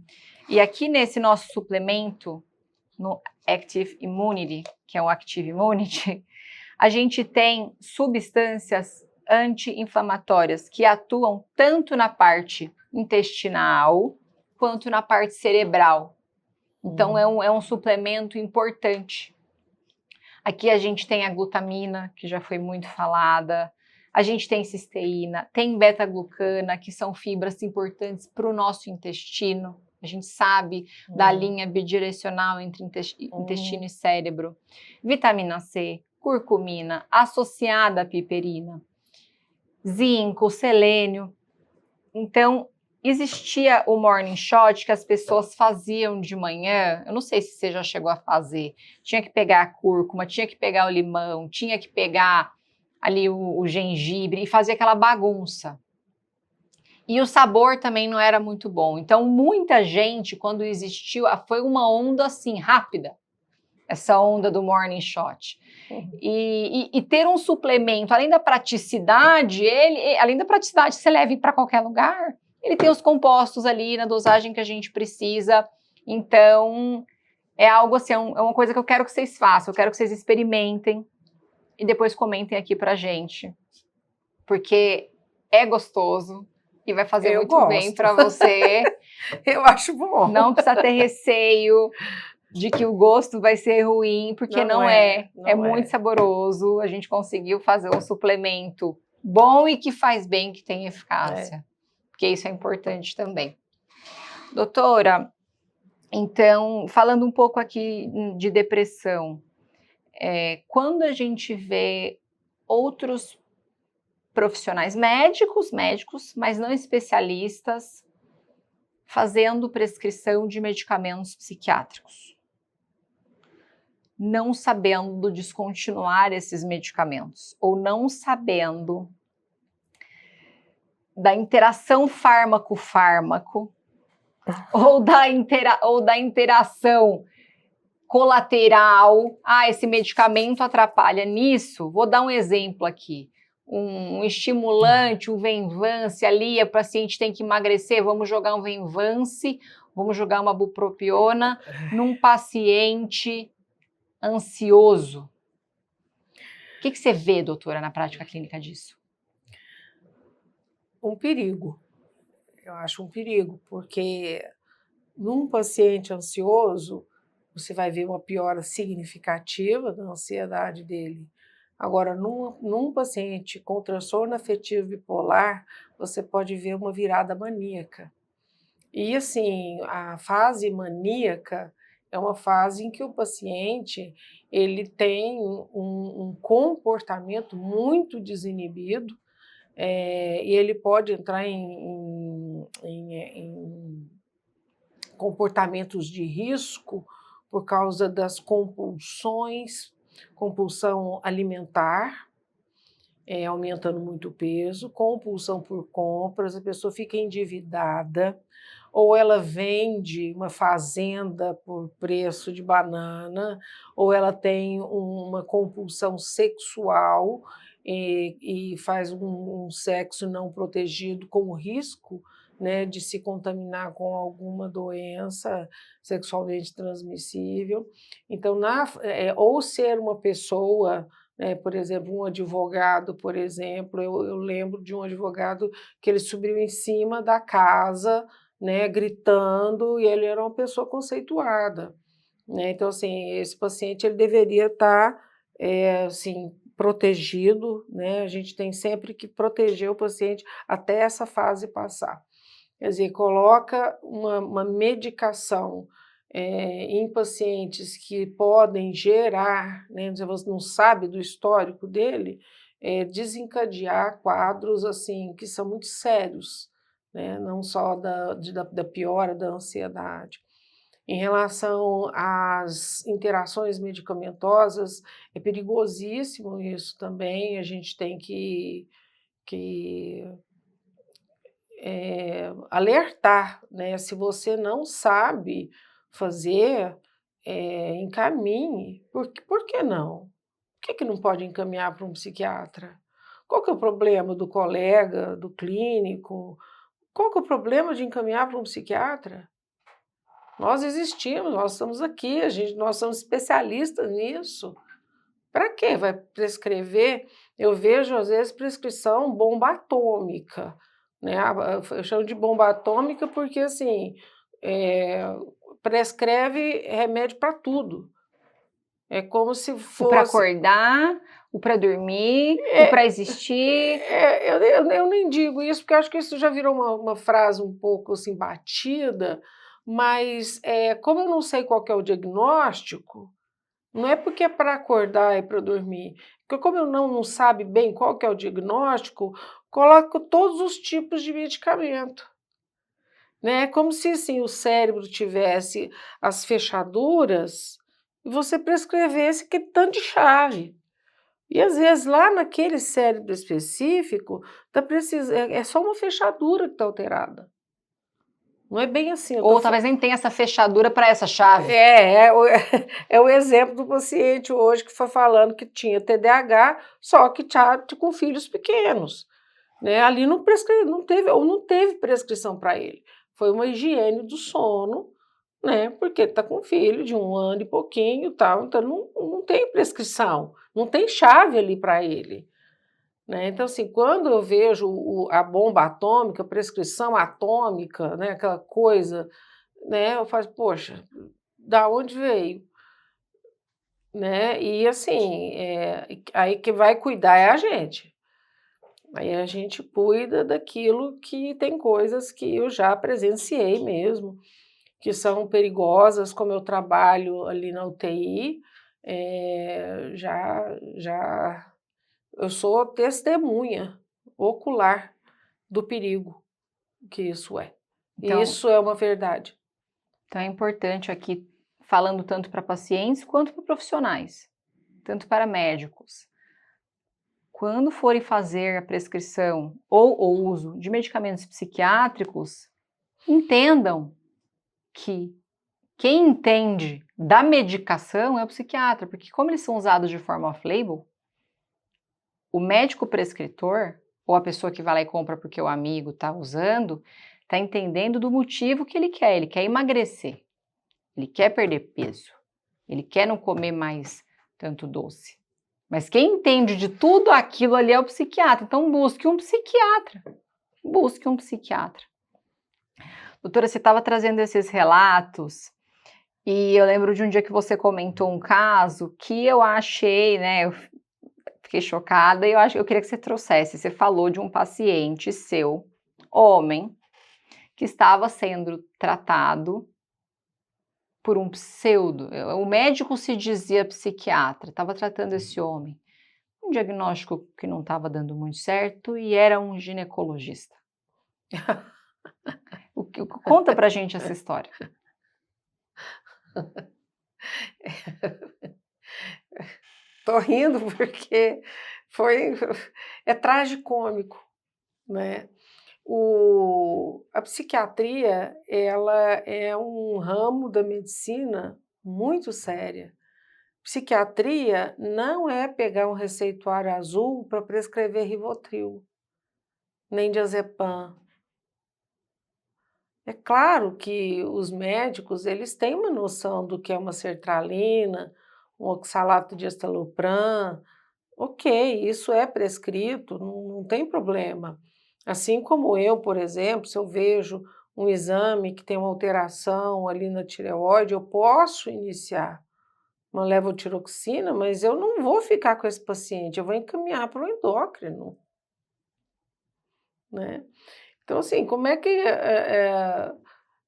A: E aqui nesse nosso suplemento, no Active Immunity, que é o Active Immunity, a gente tem substâncias anti-inflamatórias que atuam tanto na parte intestinal quanto na parte cerebral. Então, é um suplemento importante. Aqui a gente tem a glutamina, que já foi muito falada, a gente tem cisteína, tem beta-glucana, que são fibras importantes para o nosso intestino. A gente sabe da linha bidirecional entre intestino e cérebro. Vitamina C, curcumina, associada à piperina, zinco, selênio. Então, existia o morning shot que as pessoas faziam de manhã, eu não sei se você já chegou a fazer, tinha que pegar a cúrcuma, tinha que pegar o limão, tinha que pegar ali o gengibre e fazia aquela bagunça. E o sabor também não era muito bom. Então, muita gente, quando existiu, foi uma onda assim, rápida, essa onda do morning shot. E ter um suplemento, além da praticidade, você leva para qualquer lugar, ele tem os compostos ali na dosagem que a gente precisa. Então, é algo assim, é uma coisa que eu quero que vocês façam, eu quero que vocês experimentem e depois comentem aqui pra gente. Porque é gostoso e vai fazer
B: Eu
A: muito bem
B: gosto.
A: para você.
B: Eu acho bom.
A: Não precisa ter receio de que o gosto vai ser ruim, porque não é. É muito saboroso. A gente conseguiu fazer um suplemento bom e que faz bem, que tem eficácia. Porque isso é importante também. Doutora, então, falando um pouco aqui de depressão, quando a gente vê outros profissionais médicos, mas não especialistas, fazendo prescrição de medicamentos psiquiátricos, não sabendo descontinuar esses medicamentos, ou não sabendo da interação fármaco-fármaco, ou da interação colateral, esse medicamento atrapalha nisso. Vou dar um exemplo aqui. Um estimulante, um Venvance ali, o paciente tem que emagrecer, vamos jogar um Venvance, vamos jogar uma bupropiona num paciente ansioso. O que você vê, doutora, na prática clínica disso?
B: Um perigo. Eu acho um perigo, porque num paciente ansioso, você vai ver uma piora significativa da ansiedade dele. Agora, num paciente com transtorno afetivo bipolar, você pode ver uma virada maníaca. E assim, a fase maníaca é uma fase em que o paciente ele tem um comportamento muito desinibido, e ele pode entrar em comportamentos de risco por causa das compulsões, compulsão alimentar, aumentando muito o peso, compulsão por compras, a pessoa fica endividada, ou ela vende uma fazenda por preço de banana, ou ela tem uma compulsão sexual e faz um sexo não protegido com o risco, né, de se contaminar com alguma doença sexualmente transmissível. Então, ou ser uma pessoa, por exemplo, um advogado, por exemplo, eu lembro de um advogado que ele subiu em cima da casa, né, gritando, e ele era uma pessoa conceituada, né? Então, assim, esse paciente ele deveria estar, assim, protegido, né? A gente tem sempre que proteger o paciente até essa fase passar. Quer dizer, coloca uma medicação em pacientes que podem gerar, né, você não sabe do histórico dele, desencadear quadros assim que são muito sérios, né, não só da piora da ansiedade. Em relação às interações medicamentosas, é perigosíssimo isso também, a gente tem que alertar, né? Se você não sabe fazer, encaminhe. Por que não? Por que não pode encaminhar para um psiquiatra? Qual que é o problema do colega, do clínico? Qual que é o problema de encaminhar para um psiquiatra? Nós existimos, nós estamos aqui, nós somos especialistas nisso. Para que vai prescrever? Eu vejo, às vezes, prescrição bomba atômica, né? Eu chamo de bomba atômica porque, assim, prescreve remédio para tudo. É como se
A: O para
B: fosse...
A: acordar, o para dormir, o para existir.
B: Eu nem digo isso, porque acho que isso já virou uma frase um pouco assim, batida, mas como eu não sei qual que é o diagnóstico, não é porque é para acordar e para dormir, porque como eu não sabe bem qual que é o diagnóstico, coloco todos os tipos de medicamento, né? É como se assim, o cérebro tivesse as fechaduras e você prescrevesse aquele tanto de chave. E às vezes lá naquele cérebro específico é só uma fechadura que está alterada. Não é bem assim.
A: Ou talvez nem tenha essa fechadura para essa chave.
B: É o exemplo do paciente hoje que foi falando que tinha TDAH, só que com filhos pequenos, né? Ali não teve prescrição para ele. Foi uma higiene do sono, né? Porque ele está com um filho de 1 ano e pouquinho, tal, então não tem prescrição, não tem chave ali para ele. né? Então, assim, quando eu vejo a bomba atômica, a prescrição atômica, né, aquela coisa, né, eu falo, poxa, da onde veio? Né? E assim, aí quem vai cuidar é a gente. Aí a gente cuida daquilo que tem coisas que eu já presenciei mesmo, que são perigosas, como eu trabalho ali na UTI, já eu sou testemunha ocular do perigo que isso é.
A: Então,
B: Isso é uma verdade.
A: então é importante aqui, falando tanto para pacientes quanto para profissionais, tanto para médicos. Quando forem fazer a prescrição ou o uso de medicamentos psiquiátricos, entendam que quem entende da medicação é o psiquiatra, porque como eles são usados de forma off-label, o médico prescritor, ou a pessoa que vai lá e compra porque o amigo está usando, está entendendo do motivo que ele quer emagrecer, ele quer perder peso, ele quer não comer mais tanto doce. Mas quem entende de tudo aquilo ali é o psiquiatra, então busque um psiquiatra, busque um psiquiatra. Doutora, você estava trazendo esses relatos, e eu lembro de um dia que você comentou um caso que eu achei, né, eu fiquei chocada e eu queria que você trouxesse. Você falou de um paciente seu, homem, que estava sendo tratado por um pseudo. O médico se dizia psiquiatra, estava tratando esse homem. Um diagnóstico que não estava dando muito certo e era um ginecologista. Conta pra gente essa história.
B: Tô rindo porque é tragicômico, né? A psiquiatria, ela é um ramo da medicina muito séria. Psiquiatria não é pegar um receituário azul para prescrever Rivotril, nem diazepam. É claro que os médicos, eles têm uma noção do que é uma sertralina, um oxalato de estalopram. Ok, isso é prescrito, não tem problema. Assim como eu, por exemplo, se eu vejo um exame que tem uma alteração ali na tireoide, eu posso iniciar uma levotiroxina, mas eu não vou ficar com esse paciente, eu vou encaminhar para o endócrino, né? Então, assim, como é que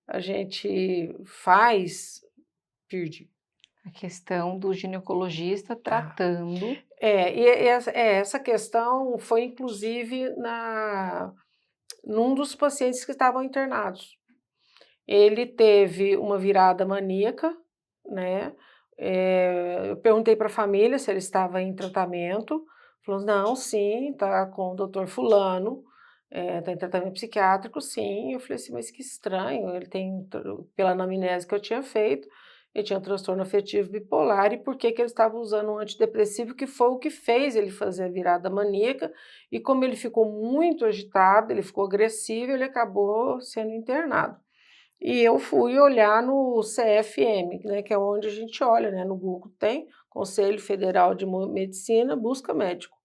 B: a gente faz, Pirdi?
A: A questão do ginecologista
B: Tá.
A: tratando.
B: Essa questão foi inclusive num dos pacientes que estavam internados. Ele teve uma virada maníaca, né? Eu perguntei para a família se ele estava em tratamento. Falou, não, sim, está com o doutor fulano, está em tratamento psiquiátrico, sim. Eu falei assim, mas que estranho, ele tem, pela anamnese que eu tinha feito, ele tinha um transtorno afetivo bipolar, e por que que ele estava usando um antidepressivo, que foi o que fez ele fazer a virada maníaca, e como ele ficou muito agitado, ele ficou agressivo, ele acabou sendo internado. E eu fui olhar no CFM, né, que é onde a gente olha, né, no Google tem, Conselho Federal de Medicina, busca médico,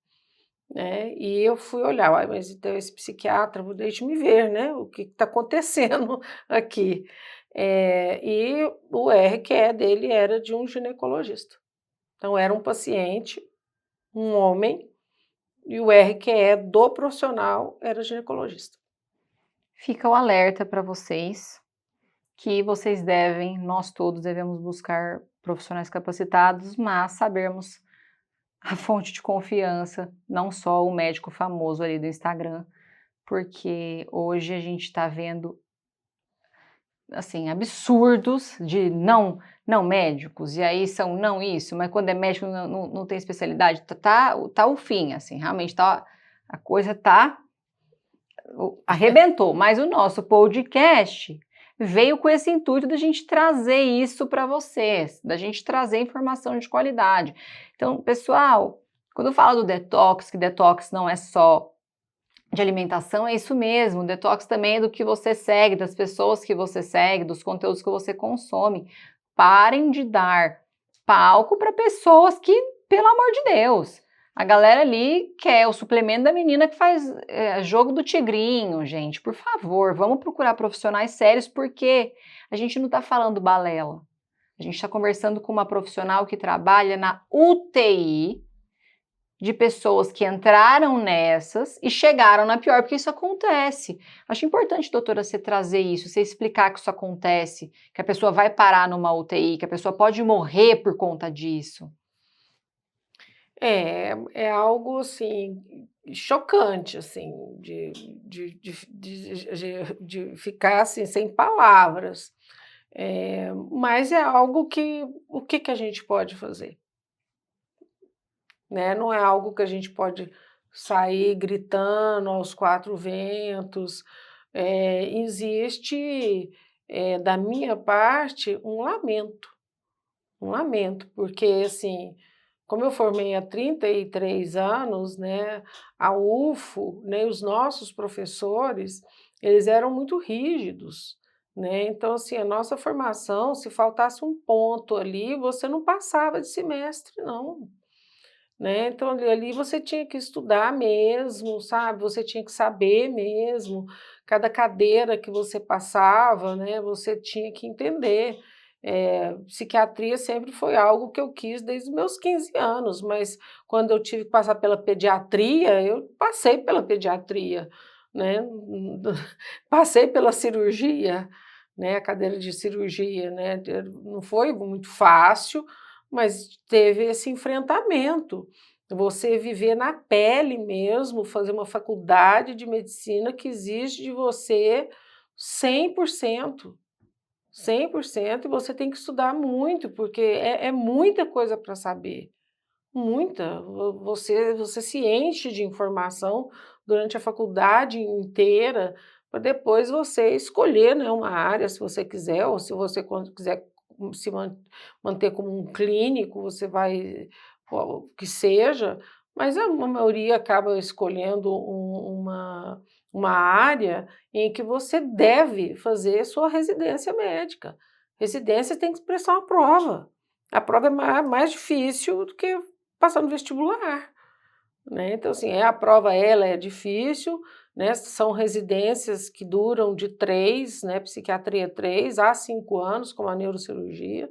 B: né, e eu fui olhar, uai, mas então esse psiquiatra, deixa-me ver, né, o que está acontecendo aqui. E o RQE dele era de um ginecologista. Então era um paciente, um homem, e o RQE do profissional era ginecologista.
A: Fica o alerta para vocês que vocês devem, nós todos devemos buscar profissionais capacitados, mas sabermos a fonte de confiança, não só o médico famoso ali do Instagram, porque hoje a gente está vendo assim absurdos de não médicos, e aí são não isso, mas quando é médico não tem especialidade, tá o fim, assim, realmente tá, a coisa tá arrebentou, mas o nosso podcast veio com esse intuito da gente trazer isso para vocês, da gente trazer informação de qualidade. Então, pessoal, quando eu falo do detox, que detox não é só de alimentação, é isso mesmo. Detox também é do que você segue, das pessoas que você segue, dos conteúdos que você consome. Parem de dar palco para pessoas que, pelo amor de Deus, A galera ali quer o suplemento da menina que faz jogo do tigrinho, gente. Por favor, vamos procurar profissionais sérios, porque a gente não está falando balela. A gente está conversando com uma profissional que trabalha na UTI, de pessoas que entraram nessas e chegaram na pior, porque isso acontece. Acho importante, doutora, você trazer isso, você explicar que isso acontece, que a pessoa vai parar numa UTI, que a pessoa pode morrer por conta disso.
B: É algo, assim, chocante, assim, de ficar, assim, sem palavras. Mas é algo que o que que a gente pode fazer? Né, não é algo que a gente pode sair gritando aos 4 ventos. Existe, da minha parte, um lamento, porque, assim, como eu formei há 33 anos, né, a UFO, né, os nossos professores, eles eram muito rígidos, né, então, assim, a nossa formação, se faltasse um ponto ali, você não passava de semestre não, né, então ali você tinha que estudar mesmo, sabe, você tinha que saber mesmo, cada cadeira que você passava, né, você tinha que entender. Psiquiatria sempre foi algo que eu quis desde os meus 15 anos, mas quando eu tive que passar pela pediatria, eu passei pela pediatria, né, passei pela cirurgia, né, a cadeira de cirurgia, né, não foi muito fácil, mas teve esse enfrentamento. Você viver na pele mesmo, fazer uma faculdade de medicina que exige de você 100%. 100%, e você tem que estudar muito, porque é muita coisa para saber, muita. Você se enche de informação durante a faculdade inteira, para depois você escolher, né, uma área, se você quiser, ou se você quiser se manter como um clínico, você vai, o que seja, mas a maioria acaba escolhendo uma área em que você deve fazer sua residência médica. Residência tem que prestar uma prova. A prova é mais difícil do que passar no vestibular, né. Então, assim, a prova ela é difícil, né, são residências que duram de 3, né, psiquiatria 3 a 5 anos, como a neurocirurgia.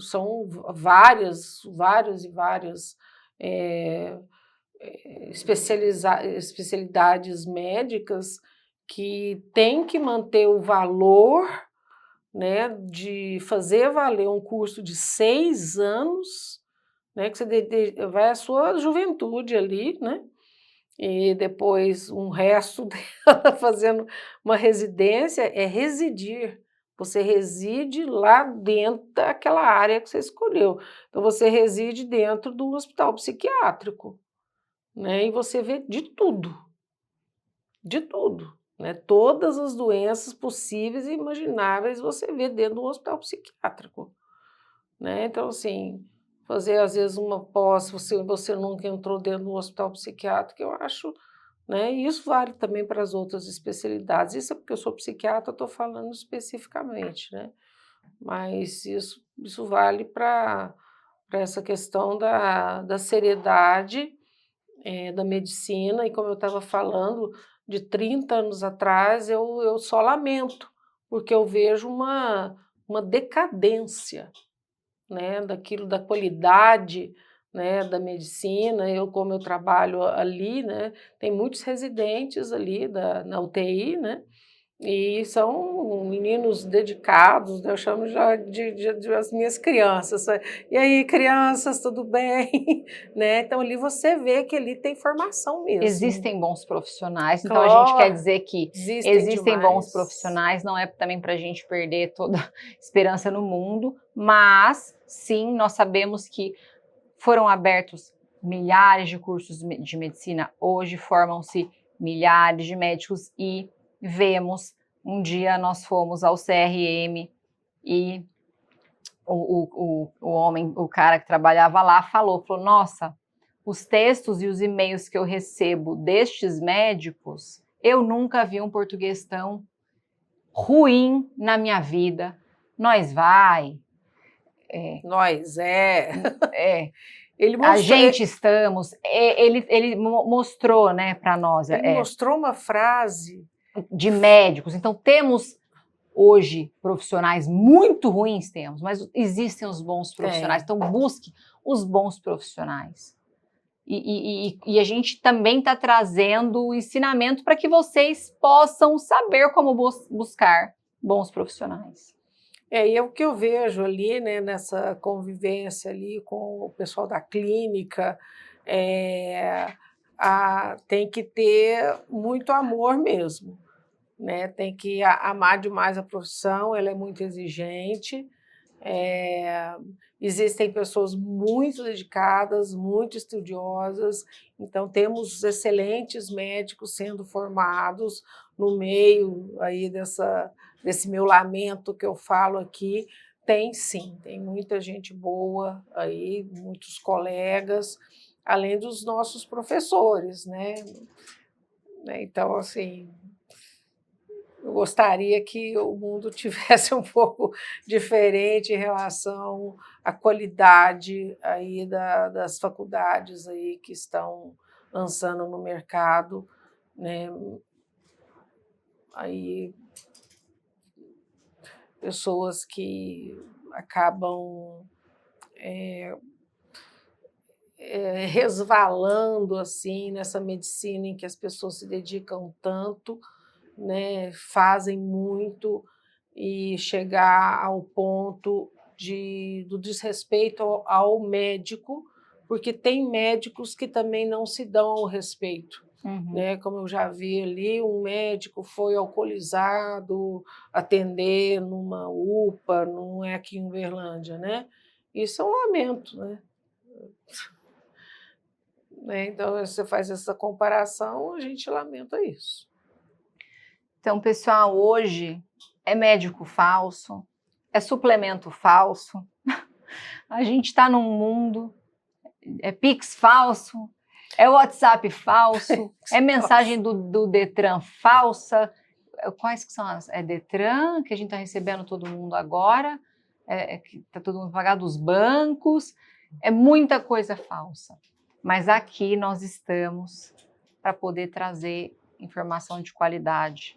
B: São várias e várias, eh especialidades médicas que têm que manter o valor, né, de fazer valer um curso de 6 anos, né, que você vai a sua juventude ali, né, e depois um resto dela fazendo uma residência, é residir. Você reside lá dentro daquela área que você escolheu. Então você reside dentro do hospital psiquiátrico, né, e você vê de tudo, né, todas as doenças possíveis e imagináveis você vê dentro do hospital psiquiátrico, né. Então, assim, fazer às vezes uma pós, se você nunca entrou dentro do hospital psiquiátrico, eu acho, né, e isso vale também para as outras especialidades. Isso é porque eu sou psiquiatra, eu estou falando especificamente, né, mas isso vale para essa questão da seriedade, da medicina. E como eu estava falando, de 30 anos atrás, eu só lamento, porque eu vejo uma decadência, né, daquilo, da qualidade, né, da medicina. Como eu trabalho ali, né, tem muitos residentes ali na UTI, né, e são meninos dedicados, né, eu chamo já de as minhas crianças. "E aí, crianças, tudo bem?" Né, então ali você vê que ali tem formação mesmo.
A: Existem bons profissionais, então a gente quer
B: Claro,
A: dizer que
B: existem
A: existem bons
B: demais.
A: profissionais, não é também para a gente perder toda a esperança no mundo, mas sim, nós sabemos que foram abertos milhares de cursos de medicina, hoje formam-se milhares de médicos e vemos, um dia nós fomos ao CRM e o homem, o cara que trabalhava lá falou, nossa, os textos e os e-mails que eu recebo destes médicos, eu nunca vi um português tão ruim na minha vida. Nós vai.
B: Nós, é.
A: É.
B: Ele
A: A
B: mostrou,
A: gente estamos, ele mostrou, né, para nós,
B: ele mostrou uma frase.
A: de médicos. Então, temos hoje profissionais muito ruins, temos, mas existem os bons profissionais. Então, busque os bons profissionais. E a gente também está trazendo o ensinamento para que vocês possam saber como buscar bons profissionais.
B: E é o que eu vejo ali, né, nessa convivência ali com o pessoal da clínica, tem que ter muito amor mesmo, né? Tem que amar demais a profissão, ela é muito exigente. Existem pessoas muito dedicadas, muito estudiosas, então temos excelentes médicos sendo formados no meio aí desse meu lamento que eu falo aqui. Tem sim, tem muita gente boa aí, muitos colegas, além dos nossos professores, né? Então, assim, eu gostaria que o mundo tivesse um pouco diferente em relação à qualidade aí das faculdades aí que estão lançando no mercado, né? Aí pessoas que acabam resvalando assim nessa medicina em que as pessoas se dedicam tanto, né, fazem muito, e chegar ao ponto do desrespeito ao médico, porque tem médicos que também não se dão ao respeito. Né? Como eu já vi ali, um médico foi alcoolizado atender numa UPA, não é aqui em Uberlândia, né? Isso é um lamento, né? Então, você faz essa comparação, a gente lamenta isso.
A: Então, pessoal, hoje é médico falso, é suplemento falso, a gente está num mundo, é Pix falso, é WhatsApp falso, é mensagem do Detran falsa. Quais que são as? É Detran, que a gente está recebendo todo mundo agora, que está todo mundo pagado dos bancos, é muita coisa falsa. Mas aqui nós estamos para poder trazer informação de qualidade.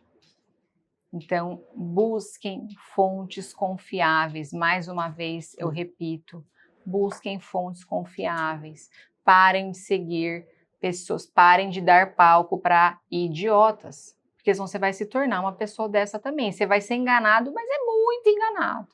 A: Então, busquem fontes confiáveis. Mais uma vez, eu repito, busquem fontes confiáveis. Parem de seguir pessoas, parem de dar palco para idiotas, porque senão você vai se tornar uma pessoa dessa também. Você vai ser enganado, mas é muito enganado.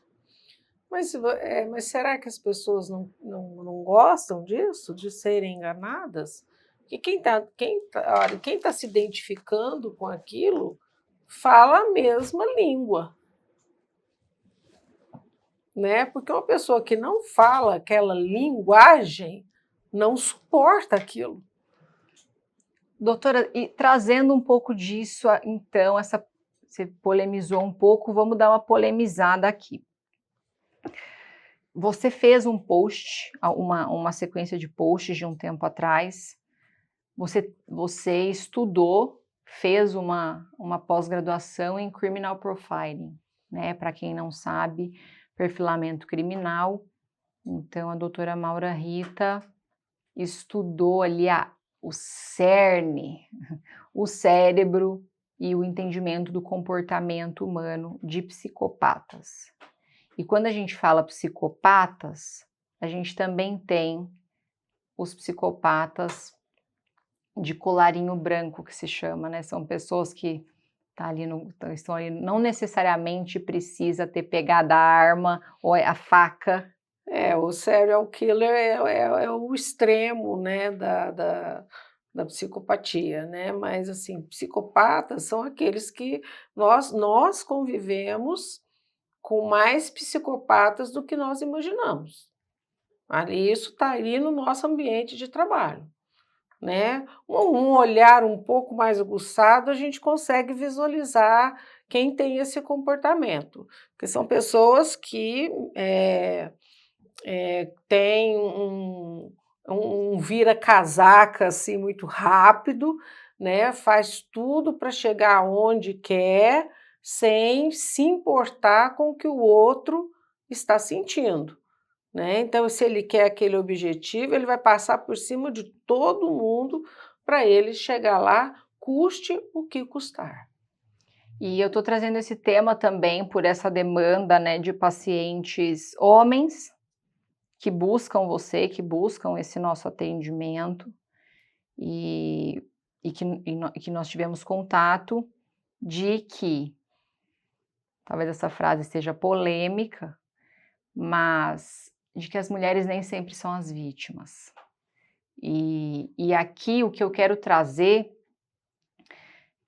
B: Mas será que as pessoas não gostam disso, de serem enganadas? Porque quem tá se identificando com aquilo fala a mesma língua, né? Porque uma pessoa que não fala aquela linguagem não suporta aquilo.
A: Doutora, e trazendo um pouco disso, então, você polemizou um pouco, vamos dar uma polemizada aqui. Você fez um post, uma sequência de posts de um tempo atrás, você estudou, fez uma pós-graduação em Criminal Profiling, né? Para quem não sabe, perfilamento criminal. Então, a doutora Maura Rita estudou ali o cerne, o cérebro e o entendimento do comportamento humano de psicopatas. E quando a gente fala psicopatas, a gente também tem os psicopatas de colarinho branco, que se chama, né? São pessoas que estão ali, não necessariamente precisa ter pegado a arma ou a faca.
B: O serial killer é o extremo, né, da psicopatia, né? Mas, assim, psicopatas são aqueles que nós convivemos com mais psicopatas do que nós imaginamos. Isso está ali no nosso ambiente de trabalho, né? Um olhar um pouco mais aguçado, a gente consegue visualizar quem tem esse comportamento, porque são pessoas que têm um vira-casaca assim, muito rápido, né? Faz tudo para chegar onde quer, sem se importar com o que o outro está sentindo, né? Então, se ele quer aquele objetivo, ele vai passar por cima de todo mundo para ele chegar lá, custe o que custar.
A: E eu estou trazendo esse tema também por essa demanda, né, de pacientes homens que buscam você, que buscam esse nosso atendimento e, e que nós tivemos contato de que, talvez essa frase seja polêmica, mas de que as mulheres nem sempre são as vítimas. E aqui o que eu quero trazer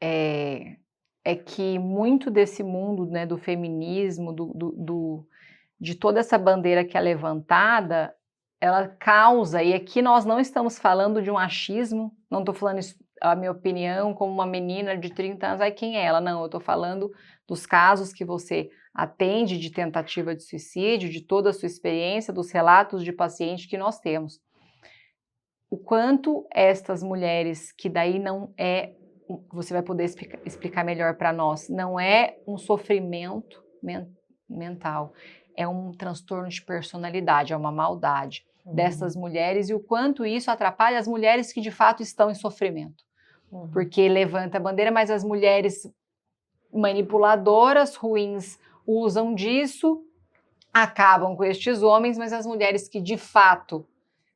A: é, é que muito desse mundo, né, do feminismo, de toda essa bandeira que é levantada, ela causa, e aqui nós não estamos falando de um achismo, não estou falando isso, a minha opinião como uma menina de 30 anos, ai, quem é ela? Não, eu estou falando dos casos que você atende de tentativa de suicídio, de toda a sua experiência, dos relatos de paciente que nós temos. O quanto estas mulheres, que daí não é, você vai poder explicar melhor para nós, não é um sofrimento mental, é um transtorno de personalidade, é uma maldade dessas mulheres, e o quanto isso atrapalha as mulheres que de fato estão em sofrimento. Porque levanta a bandeira, mas as mulheres manipuladoras, ruins, usam disso, acabam com estes homens, mas as mulheres que de fato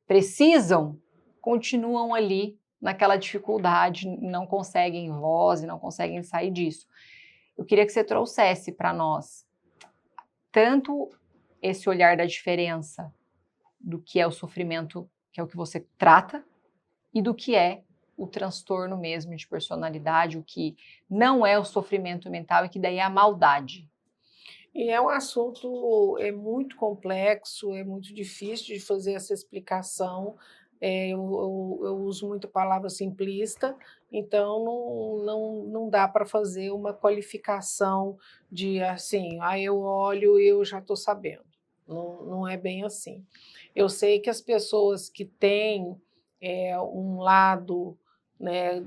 A: precisam, continuam ali naquela dificuldade, não conseguem voz e não conseguem sair disso. Eu queria que você trouxesse para nós tanto esse olhar da diferença do que é o sofrimento, que é o que você trata, e do que é o transtorno mesmo de personalidade, o que não é o sofrimento mental e que daí é a maldade.
B: E é um assunto muito complexo, é muito difícil de fazer essa explicação. Eu uso muito a palavra simplista, então não dá para fazer uma qualificação de assim, eu olho e eu já estou sabendo. Não é bem assim. Eu sei que as pessoas que têm um lado, né,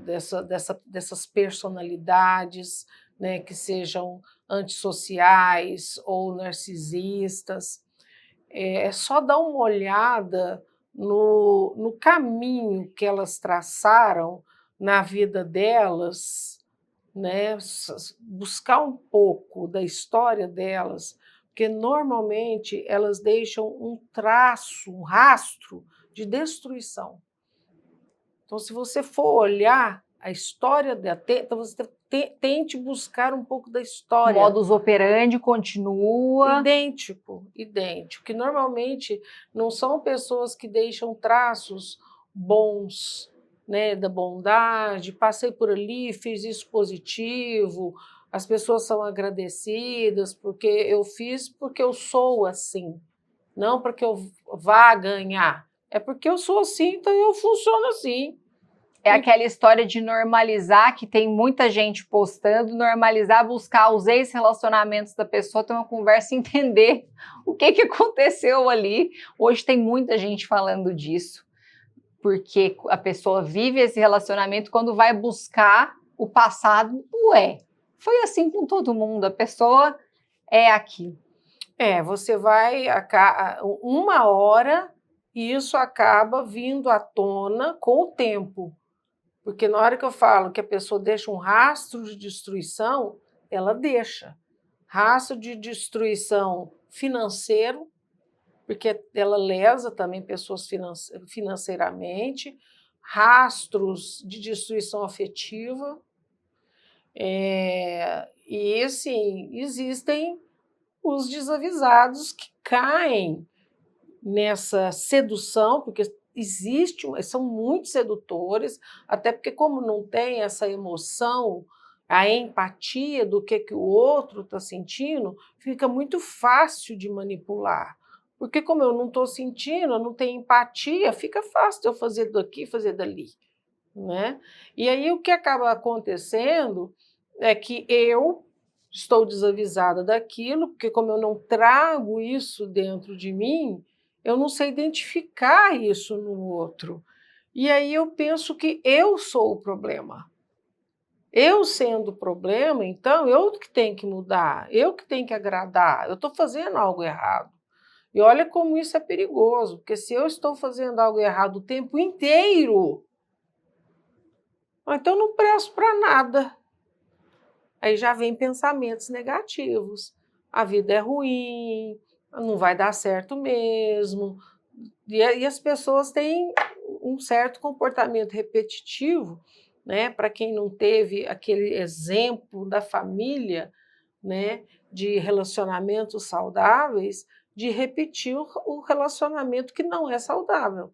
B: dessas personalidades, né, que sejam antissociais ou narcisistas, é só dar uma olhada no caminho que elas traçaram na vida delas, né, buscar um pouco da história delas, porque normalmente elas deixam um traço, um rastro de destruição. Então, se você for olhar a história dela, então você tente buscar um pouco da
A: O
B: história.
A: modus operandi continua.
B: Idêntico, idêntico. Que normalmente não são pessoas que deixam traços bons, né, da bondade, passei por ali, fiz isso positivo, as pessoas são agradecidas porque eu fiz, porque eu sou assim, não porque eu vá ganhar, é porque eu sou assim, então eu funciono assim.
A: É aquela história de normalizar, que tem muita gente postando, normalizar, buscar os ex-relacionamentos da pessoa, ter uma conversa e entender o que aconteceu ali. Hoje tem muita gente falando disso, porque a pessoa vive esse relacionamento, quando vai buscar o passado, foi assim com todo mundo, a pessoa é aquilo.
B: Você vai, uma hora, e isso acaba vindo à tona com o tempo. Porque na hora que eu falo que a pessoa deixa um rastro de destruição, ela deixa. Rastro de destruição financeiro, porque ela lesa também pessoas financeiramente, rastros de destruição afetiva. E, assim, existem os desavisados que caem nessa sedução, porque são muito sedutores, até porque como não tem essa emoção, a empatia do que o outro está sentindo, fica muito fácil de manipular. Porque como eu não estou sentindo, eu não tenho empatia, fica fácil de eu fazer daqui, fazer dali, né? E aí o que acaba acontecendo é que eu estou desavisada daquilo, porque como eu não trago isso dentro de mim, eu não sei identificar isso no outro. E aí eu penso que eu sou o problema. Eu sendo o problema, então, eu que tenho que mudar, eu que tenho que agradar, eu estou fazendo algo errado. E olha como isso é perigoso, porque se eu estou fazendo algo errado o tempo inteiro, então eu não presto para nada. Aí já vem pensamentos negativos. A vida é ruim, não vai dar certo mesmo. E as pessoas têm um certo comportamento repetitivo, né? Para quem não teve aquele exemplo da família, né, de relacionamentos saudáveis, de repetir o relacionamento que não é saudável,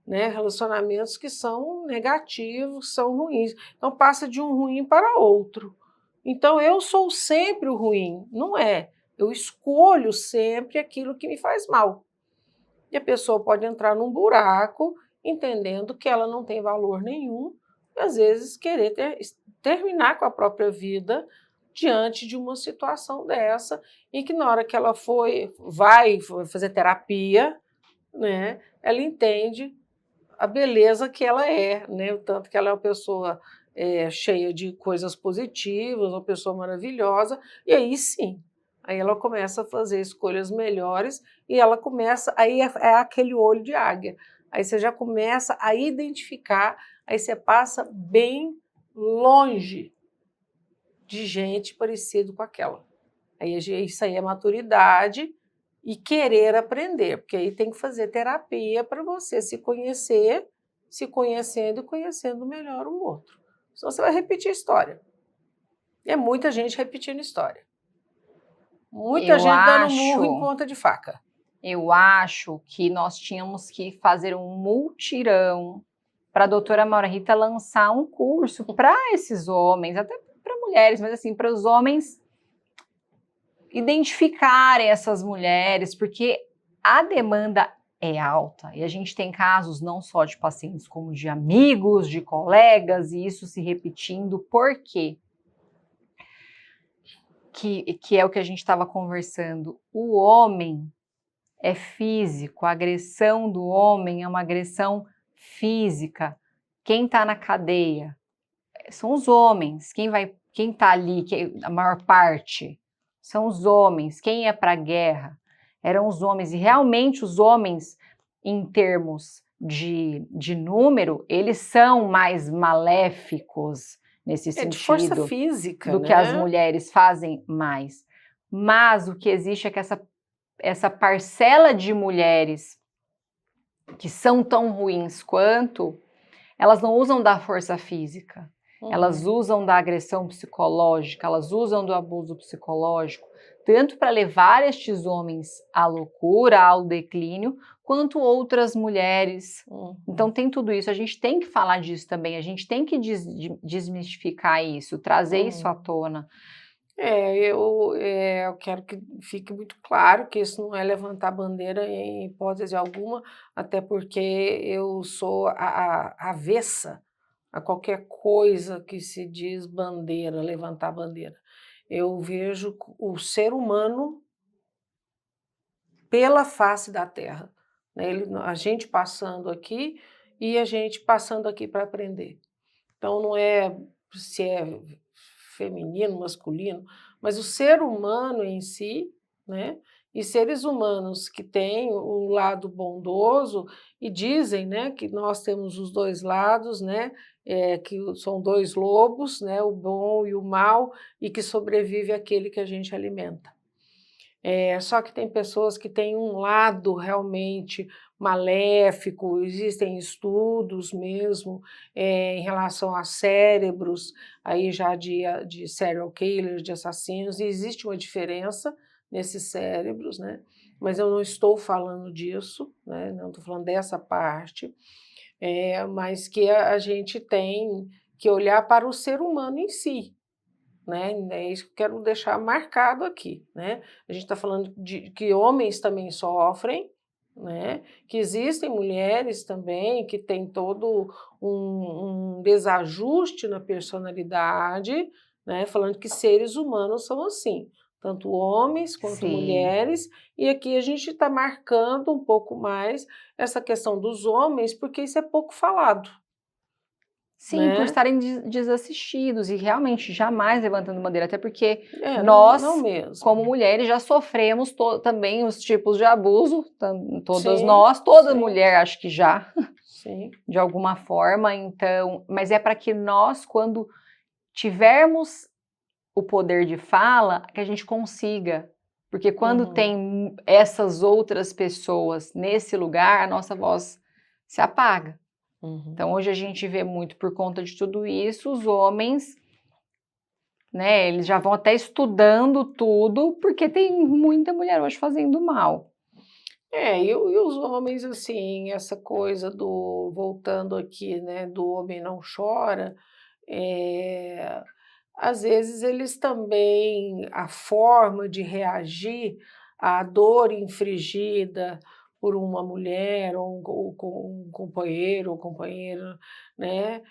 B: né? Relacionamentos que são negativos, são ruins. Então passa de um ruim para outro. Então eu sou sempre o ruim, não é. Eu escolho sempre aquilo que me faz mal. E a pessoa pode entrar num buraco entendendo que ela não tem valor nenhum e às vezes querer terminar com a própria vida diante de uma situação dessa, e que na hora que ela vai fazer terapia, né, ela entende a beleza que ela é, né, o tanto que ela é uma pessoa cheia de coisas positivas, uma pessoa maravilhosa, e aí sim, aí ela começa a fazer escolhas melhores e ela começa, aí é aquele olho de águia, aí você já começa a identificar, aí você passa bem longe de gente parecida com aquela. Aí isso aí é maturidade e querer aprender, porque aí tem que fazer terapia para você se conhecer, se conhecendo e conhecendo melhor o outro. Senão você vai repetir a história. E é muita gente repetindo história. Muita
A: Eu
B: gente dando murro em
A: acho,
B: ponta de faca.
A: eu acho que nós tínhamos que fazer um multirão para a doutora Maura Rita lançar um curso para esses homens, até para mulheres, mas assim, para os homens identificarem essas mulheres, porque a demanda é alta e a gente tem casos não só de pacientes, como de amigos, de colegas, e isso se repetindo. Por quê? Que é o que a gente estava conversando. O homem é físico, a agressão do homem é uma agressão física. Quem está na cadeia são os homens. Quem está ali, a maior parte, são os homens. Quem é para a guerra eram os homens. E realmente os homens, em termos de número, eles são mais maléficos nesse
B: É de força
A: sentido
B: física,
A: do que as
B: né?
A: mulheres fazem mais. Mas o que existe é que essa parcela de mulheres que são tão ruins quanto, elas não usam da força física, elas usam da agressão psicológica, elas usam do abuso psicológico, tanto para levar estes homens à loucura, ao declínio, quanto outras mulheres. Então tem tudo isso, a gente tem que falar disso também, a gente tem que desmistificar isso, trazer isso à tona.
B: Eu quero que fique muito claro que isso não é levantar bandeira em hipótese alguma, até porque eu sou avessa a qualquer coisa que se diz bandeira, levantar bandeira. Eu vejo o ser humano pela face da terra, né? A gente passando aqui e a gente passando aqui para aprender. Então não é se é feminino, masculino, mas o ser humano em si, né? E seres humanos que têm um lado bondoso e dizem, né, que nós temos os dois lados, né? Que são dois lobos, né? O bom e o mal, e que sobrevive aquele que a gente alimenta. Só que tem pessoas que têm um lado realmente maléfico, existem estudos mesmo em relação a cérebros, aí já de serial killers, de assassinos, e existe uma diferença nesses cérebros, né? Mas eu não estou falando disso, né? Não estou falando dessa parte, mas que a gente tem que olhar para o ser humano em si, né? É isso que eu quero deixar marcado aqui, né? A gente está falando de que homens também sofrem, né? Que existem mulheres também que têm todo um desajuste na personalidade, né? Falando que seres humanos são assim, tanto homens quanto
A: Sim.
B: mulheres, e aqui a gente está marcando um pouco mais essa questão dos homens, porque isso é pouco falado.
A: Sim, por
B: né?
A: estarem desassistidos e realmente jamais levantando bandeira, até porque
B: Não
A: nós,
B: mesmo.
A: como mulheres, já sofremos também os tipos de abuso, todas
B: Sim,
A: nós, toda
B: sim,
A: mulher acho que já,
B: sim.
A: de alguma forma, então, mas é para que nós, quando tivermos o poder de fala, que a gente consiga, porque quando
B: Uhum,
A: tem essas outras pessoas nesse lugar, a nossa voz se apaga.
B: uhum.
A: Então, hoje a gente vê muito por conta de tudo isso, os homens, né, eles já vão até estudando tudo, porque tem muita mulher hoje fazendo mal.
B: E os homens, assim, essa coisa do voltando aqui, né, do homem não chora, eh, às vezes eles também a forma de reagir à dor infligida por uma mulher ou com um companheiro ou companheira, né,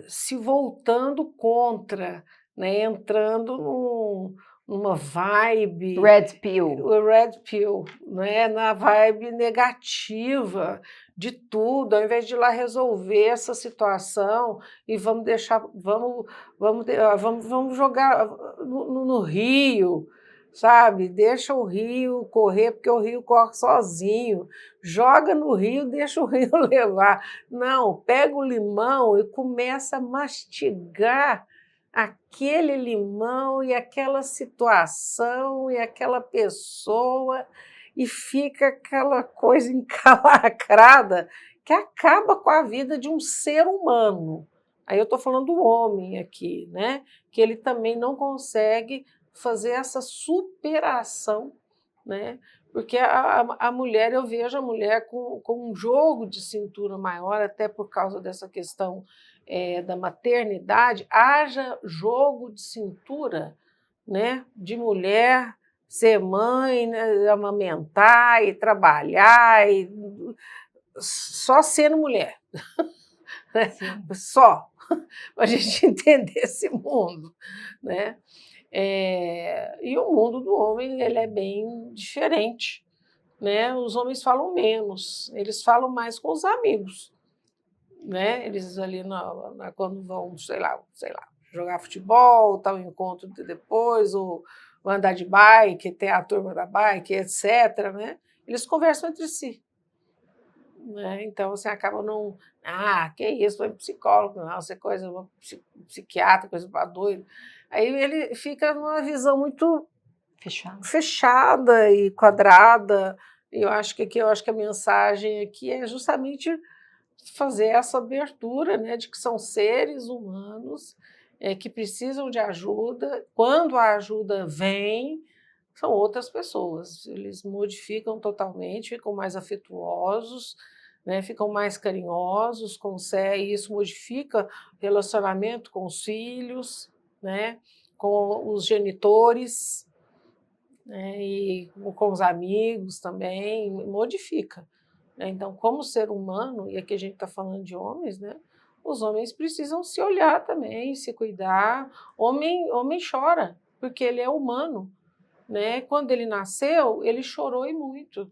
B: se voltando contra, né, entrando numa vibe
A: Red pill.
B: o red pill, né, na vibe negativa de tudo, ao invés de ir lá resolver essa situação e vamos deixar, vamos jogar no rio, sabe? Deixa o rio correr, porque o rio corre sozinho. Joga no rio, deixa o rio levar. Não, pega o limão e começa a mastigar aquele limão e aquela situação e aquela pessoa, e fica aquela coisa encalacrada que acaba com a vida de um ser humano. Aí eu estou falando do homem aqui, né? Que ele também não consegue fazer essa superação, né? Porque a mulher, eu vejo a mulher com um jogo de cintura maior, até por causa dessa questão da maternidade, haja jogo de cintura, né, de mulher ser mãe, né, amamentar e trabalhar, e só sendo mulher, né,
A: Sim.
B: só, para a gente entender esse mundo, né? E o mundo do homem ele é bem diferente, né? Os homens falam menos, eles falam mais com os amigos, né? Eles ali quando vão, sei lá, jogar futebol, tal encontro depois, ou andar de bike, ter a turma da bike, etc., né? Eles conversam entre si, né? Então você acaba não, que isso, foi psicólogo, não, você coisa, psiquiatra, coisa para doido. Aí ele fica numa visão muito
A: Fechado.
B: fechada e quadrada. E eu acho que a mensagem aqui é justamente fazer essa abertura, né, de que são seres humanos que precisam de ajuda. Quando a ajuda vem, são outras pessoas. Eles modificam totalmente, ficam mais afetuosos, né, ficam mais carinhosos, conseguem, isso modifica o relacionamento com os filhos, né, com os genitores, né, e com os amigos também, modifica, né? Então, como ser humano, e aqui a gente está falando de homens, né? Os homens precisam se olhar também, se cuidar. Homem chora, porque ele é humano, né? Quando ele nasceu, ele chorou e muito.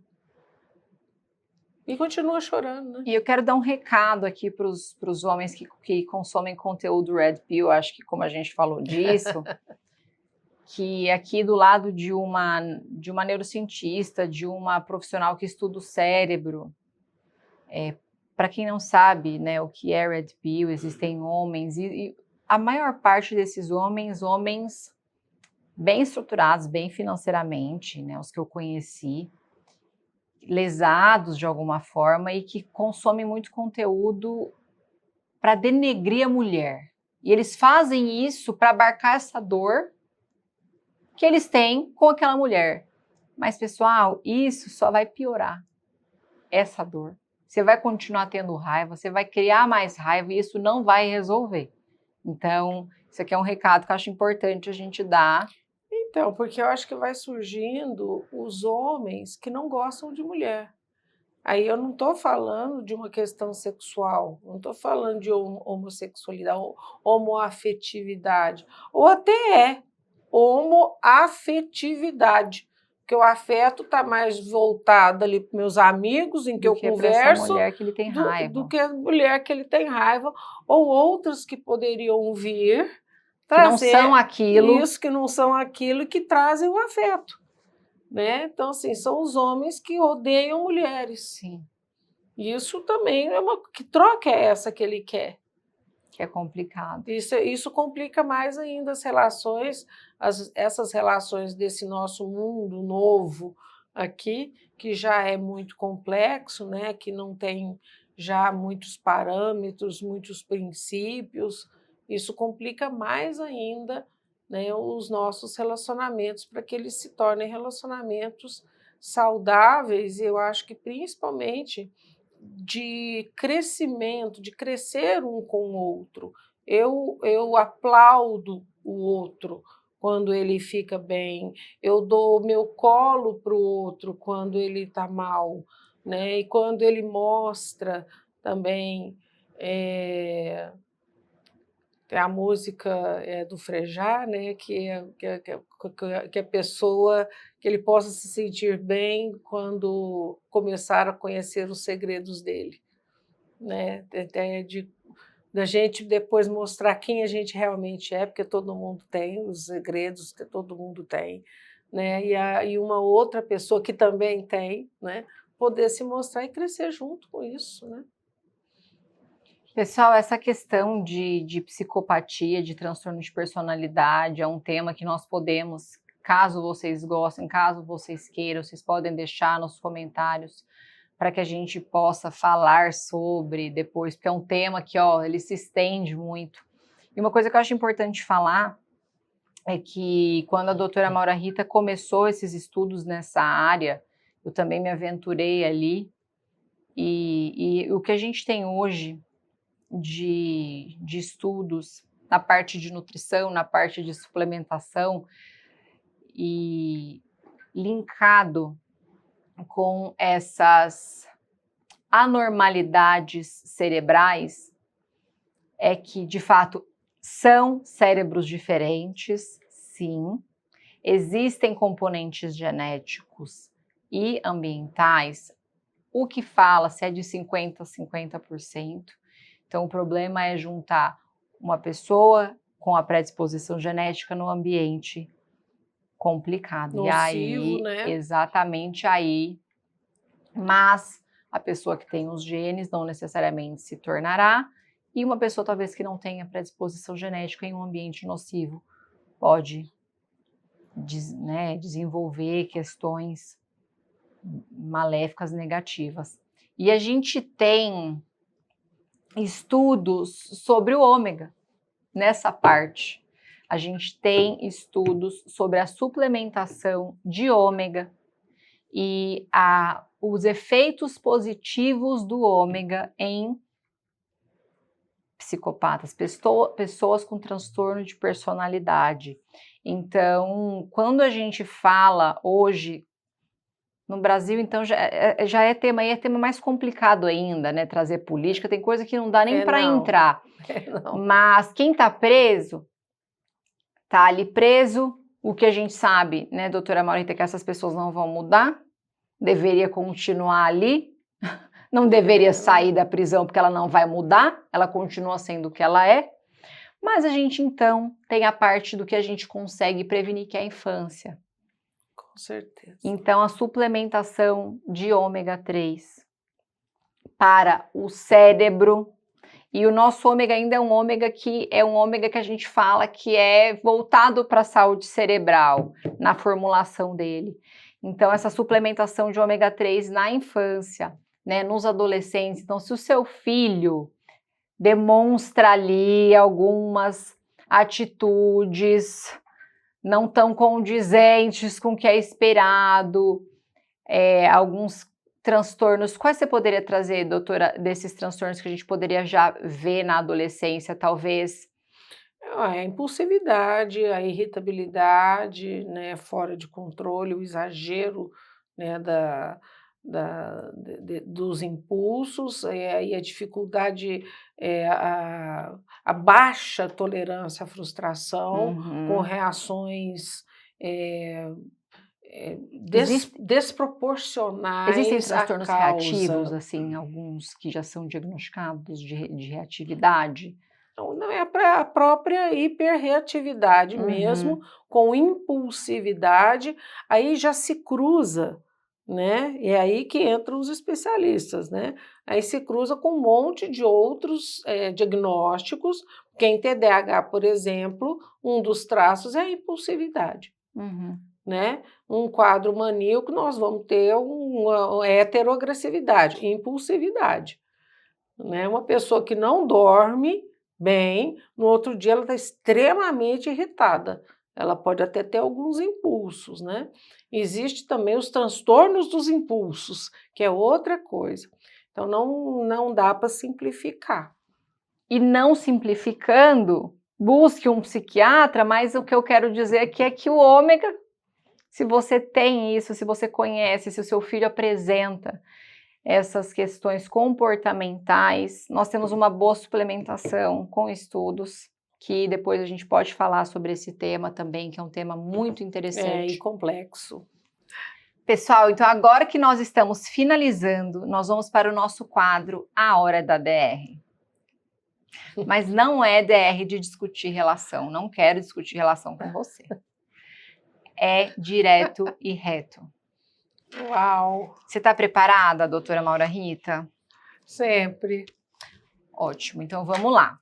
B: E continua chorando, né?
A: E eu quero dar um recado aqui para os homens que consomem conteúdo Red Pill, acho que como a gente falou disso, que aqui do lado de uma neurocientista, de uma profissional que estuda o cérebro, para quem não sabe, né, o que é Red Pill, existem homens, e a maior parte desses homens bem estruturados, bem financeiramente, né, os que eu conheci, lesados de alguma forma e que consomem muito conteúdo para denegrir a mulher. E eles fazem isso para abarcar essa dor que eles têm com aquela mulher. Mas, pessoal, isso só vai piorar essa dor. Você vai continuar tendo raiva, você vai criar mais raiva e isso não vai resolver. Então, isso aqui é um recado que eu acho importante a gente dar.
B: Então, porque eu acho que vai surgindo os homens que não gostam de mulher. Aí eu não estou falando de uma questão sexual, não estou falando de homossexualidade, homoafetividade, ou até homoafetividade, porque o afeto está mais voltado ali para meus amigos, em que
A: Do
B: eu
A: que para essa
B: converso,
A: mulher que ele tem
B: do
A: raiva,
B: que a mulher que ele tem raiva, ou outras que poderiam vir
A: que não são
B: trazer
A: aquilo.
B: isso, que não são aquilo, e que trazem o afeto, né? Então, assim, são os homens que odeiam mulheres.
A: Sim,
B: E isso também é uma... Que troca é essa que ele quer?
A: que é complicado.
B: Isso complica mais ainda as relações, essas relações desse nosso mundo novo aqui, que já é muito complexo, né? Que não tem já muitos parâmetros, muitos princípios. Isso complica mais ainda, né, os nossos relacionamentos, para que eles se tornem relacionamentos saudáveis, e eu acho que principalmente de crescimento, de crescer um com o outro. Eu aplaudo o outro quando ele fica bem, eu dou o meu colo para o outro quando ele está mal, né? E quando ele mostra também, tem a música do Frejá, né? Que a pessoa, que ele possa se sentir bem quando começar a conhecer os segredos dele, né? Até da gente depois mostrar quem a gente realmente é, porque todo mundo tem os segredos, que todo mundo tem, né? E uma outra pessoa que também tem, né? Poder se mostrar e crescer junto com isso, né?
A: Pessoal, essa questão de psicopatia, de transtorno de personalidade, é um tema que nós podemos, caso vocês gostem, caso vocês queiram, vocês podem deixar nos comentários para que a gente possa falar sobre depois, porque é um tema que, ó, ele se estende muito. E uma coisa que eu acho importante falar é que quando a doutora Maura Rita começou esses estudos nessa área, eu também me aventurei ali, e o que a gente tem hoje de estudos na parte de nutrição, na parte de suplementação, e linkado com essas anormalidades cerebrais, é que, de fato, são cérebros diferentes, sim, existem componentes genéticos e ambientais, o que fala se é de 50% a 50%. Então, o problema é juntar uma pessoa com a predisposição genética no ambiente complicado. E
B: Nocivo,
A: aí,
B: né?
A: exatamente aí, mas a pessoa que tem os genes não necessariamente se tornará, e uma pessoa talvez que não tenha predisposição genética em um ambiente nocivo pode desenvolver questões maléficas negativas. E a gente tem estudos sobre o ômega nessa parte. A gente tem estudos sobre a suplementação de ômega e os efeitos positivos do ômega em psicopatas, pessoas com transtorno de personalidade. Então, quando a gente fala hoje no Brasil, então já é tema, e é tema mais complicado ainda, né? Trazer política, tem coisa que não dá nem para
B: Não.
A: entrar.
B: Não.
A: Mas quem está preso, está ali preso. O que a gente sabe, né, doutora Maurita, é que essas pessoas não vão mudar, deveria continuar ali, não deveria sair da prisão porque ela não vai mudar, ela continua sendo o que ela é. Mas a gente, então, tem a parte do que a gente consegue prevenir, que é a infância.
B: Com certeza.
A: Então, a suplementação de ômega 3 para o cérebro, e o nosso ômega ainda é um ômega que a gente fala que é voltado para a saúde cerebral, na formulação dele. Então, essa suplementação de ômega 3 na infância, né, nos adolescentes. Então, se o seu filho demonstra ali algumas atitudes não tão condizentes com o que é esperado, alguns transtornos. Quais você poderia trazer, doutora, desses transtornos que a gente poderia já ver na adolescência, talvez?
B: A impulsividade, a irritabilidade, né, fora de controle, o exagero, né, dos impulsos, e a dificuldade, a baixa tolerância à frustração, com
A: Uhum.
B: reações desproporcionais
A: Existem
B: à
A: transtornos reativos,
B: causa.
A: assim, alguns que já são diagnosticados de reatividade?
B: Então, não é a própria hiperreatividade mesmo,
A: Uhum,
B: com impulsividade, aí já se cruza, né, e é aí que entram os especialistas, né, aí se cruza com um monte de outros, diagnósticos, porque em TDAH, por exemplo, um dos traços é a impulsividade,
A: uhum.
B: né, um quadro maníaco nós vamos ter uma heteroagressividade, impulsividade. Né, uma pessoa que não dorme bem, no outro dia ela está extremamente irritada. Ela pode até ter alguns impulsos, né. Existe também os transtornos dos impulsos, que é outra coisa. Então não dá para simplificar.
A: E não simplificando, busque um psiquiatra, mas o que eu quero dizer aqui é que o ômega, se você tem isso, se você conhece, se o seu filho apresenta essas questões comportamentais, nós temos uma boa suplementação com estudos, que depois a gente pode falar sobre esse tema também, que é um tema muito
B: É, e
A: interessante.
B: complexo.
A: Pessoal, então agora que nós estamos finalizando, nós vamos para o nosso quadro A Hora da DR. Mas não é DR de discutir relação, não quero discutir relação com você. É direto e reto.
B: Uau!
A: Você está preparada, doutora Maura Rita?
B: Sempre.
A: Ótimo, então vamos lá.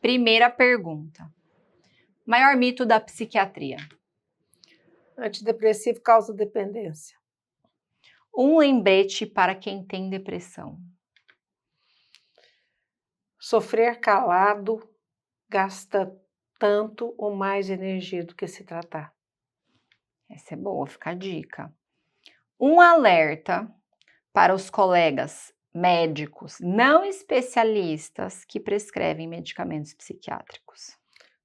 A: Primeira pergunta. Maior mito da psiquiatria.
B: Antidepressivo causa dependência.
A: Um lembrete para quem tem depressão.
B: Sofrer calado gasta tanto ou mais energia do que se tratar.
A: Essa é boa, fica a dica. Um alerta para os colegas médicos não especialistas que prescrevem medicamentos psiquiátricos.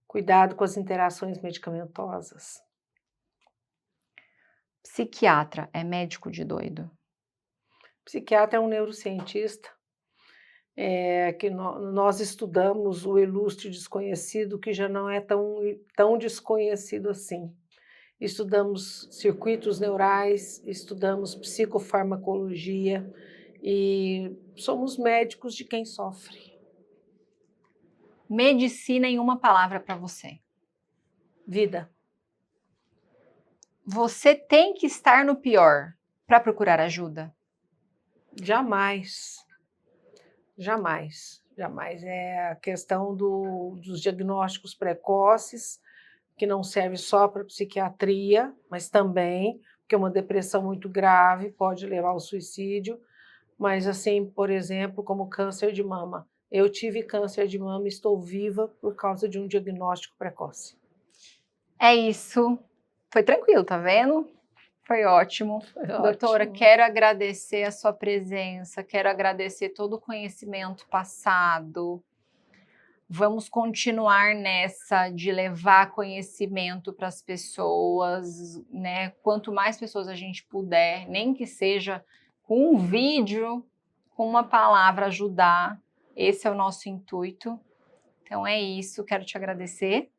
B: Cuidado com as interações medicamentosas.
A: Psiquiatra é médico de doido?
B: Psiquiatra é um neurocientista, que nós estudamos o ilustre desconhecido, que já não é tão desconhecido assim. Estudamos circuitos neurais, estudamos psicofarmacologia e somos médicos de quem sofre.
A: Medicina em uma palavra para você.
B: Vida.
A: Você tem que estar no pior para procurar ajuda?
B: Jamais. Jamais, jamais. É a questão dos diagnósticos precoces, que não serve só para psiquiatria, mas também, porque uma depressão muito grave pode levar ao suicídio, mas assim, por exemplo, como câncer de mama. Eu tive câncer de mama e estou viva por causa de um diagnóstico precoce.
A: É isso. Foi tranquilo, tá vendo? Foi ótimo. Doutora,
B: Ótimo.
A: quero agradecer a sua presença, quero agradecer todo o conhecimento passado. Vamos continuar nessa de levar conhecimento para as pessoas, né? Quanto mais pessoas a gente puder, nem que seja com um vídeo, com uma palavra ajudar, esse é o nosso intuito. Então é isso, quero te agradecer.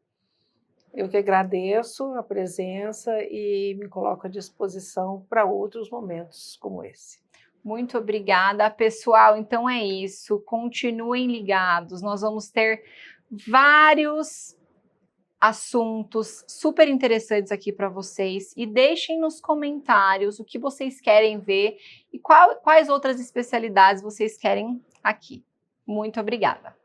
B: Eu que agradeço a presença e me coloco à disposição para outros momentos como esse.
A: Muito obrigada, pessoal. Então é isso. Continuem ligados. Nós vamos ter vários assuntos super interessantes aqui para vocês e deixem nos comentários o que vocês querem ver e quais outras especialidades vocês querem aqui. Muito obrigada.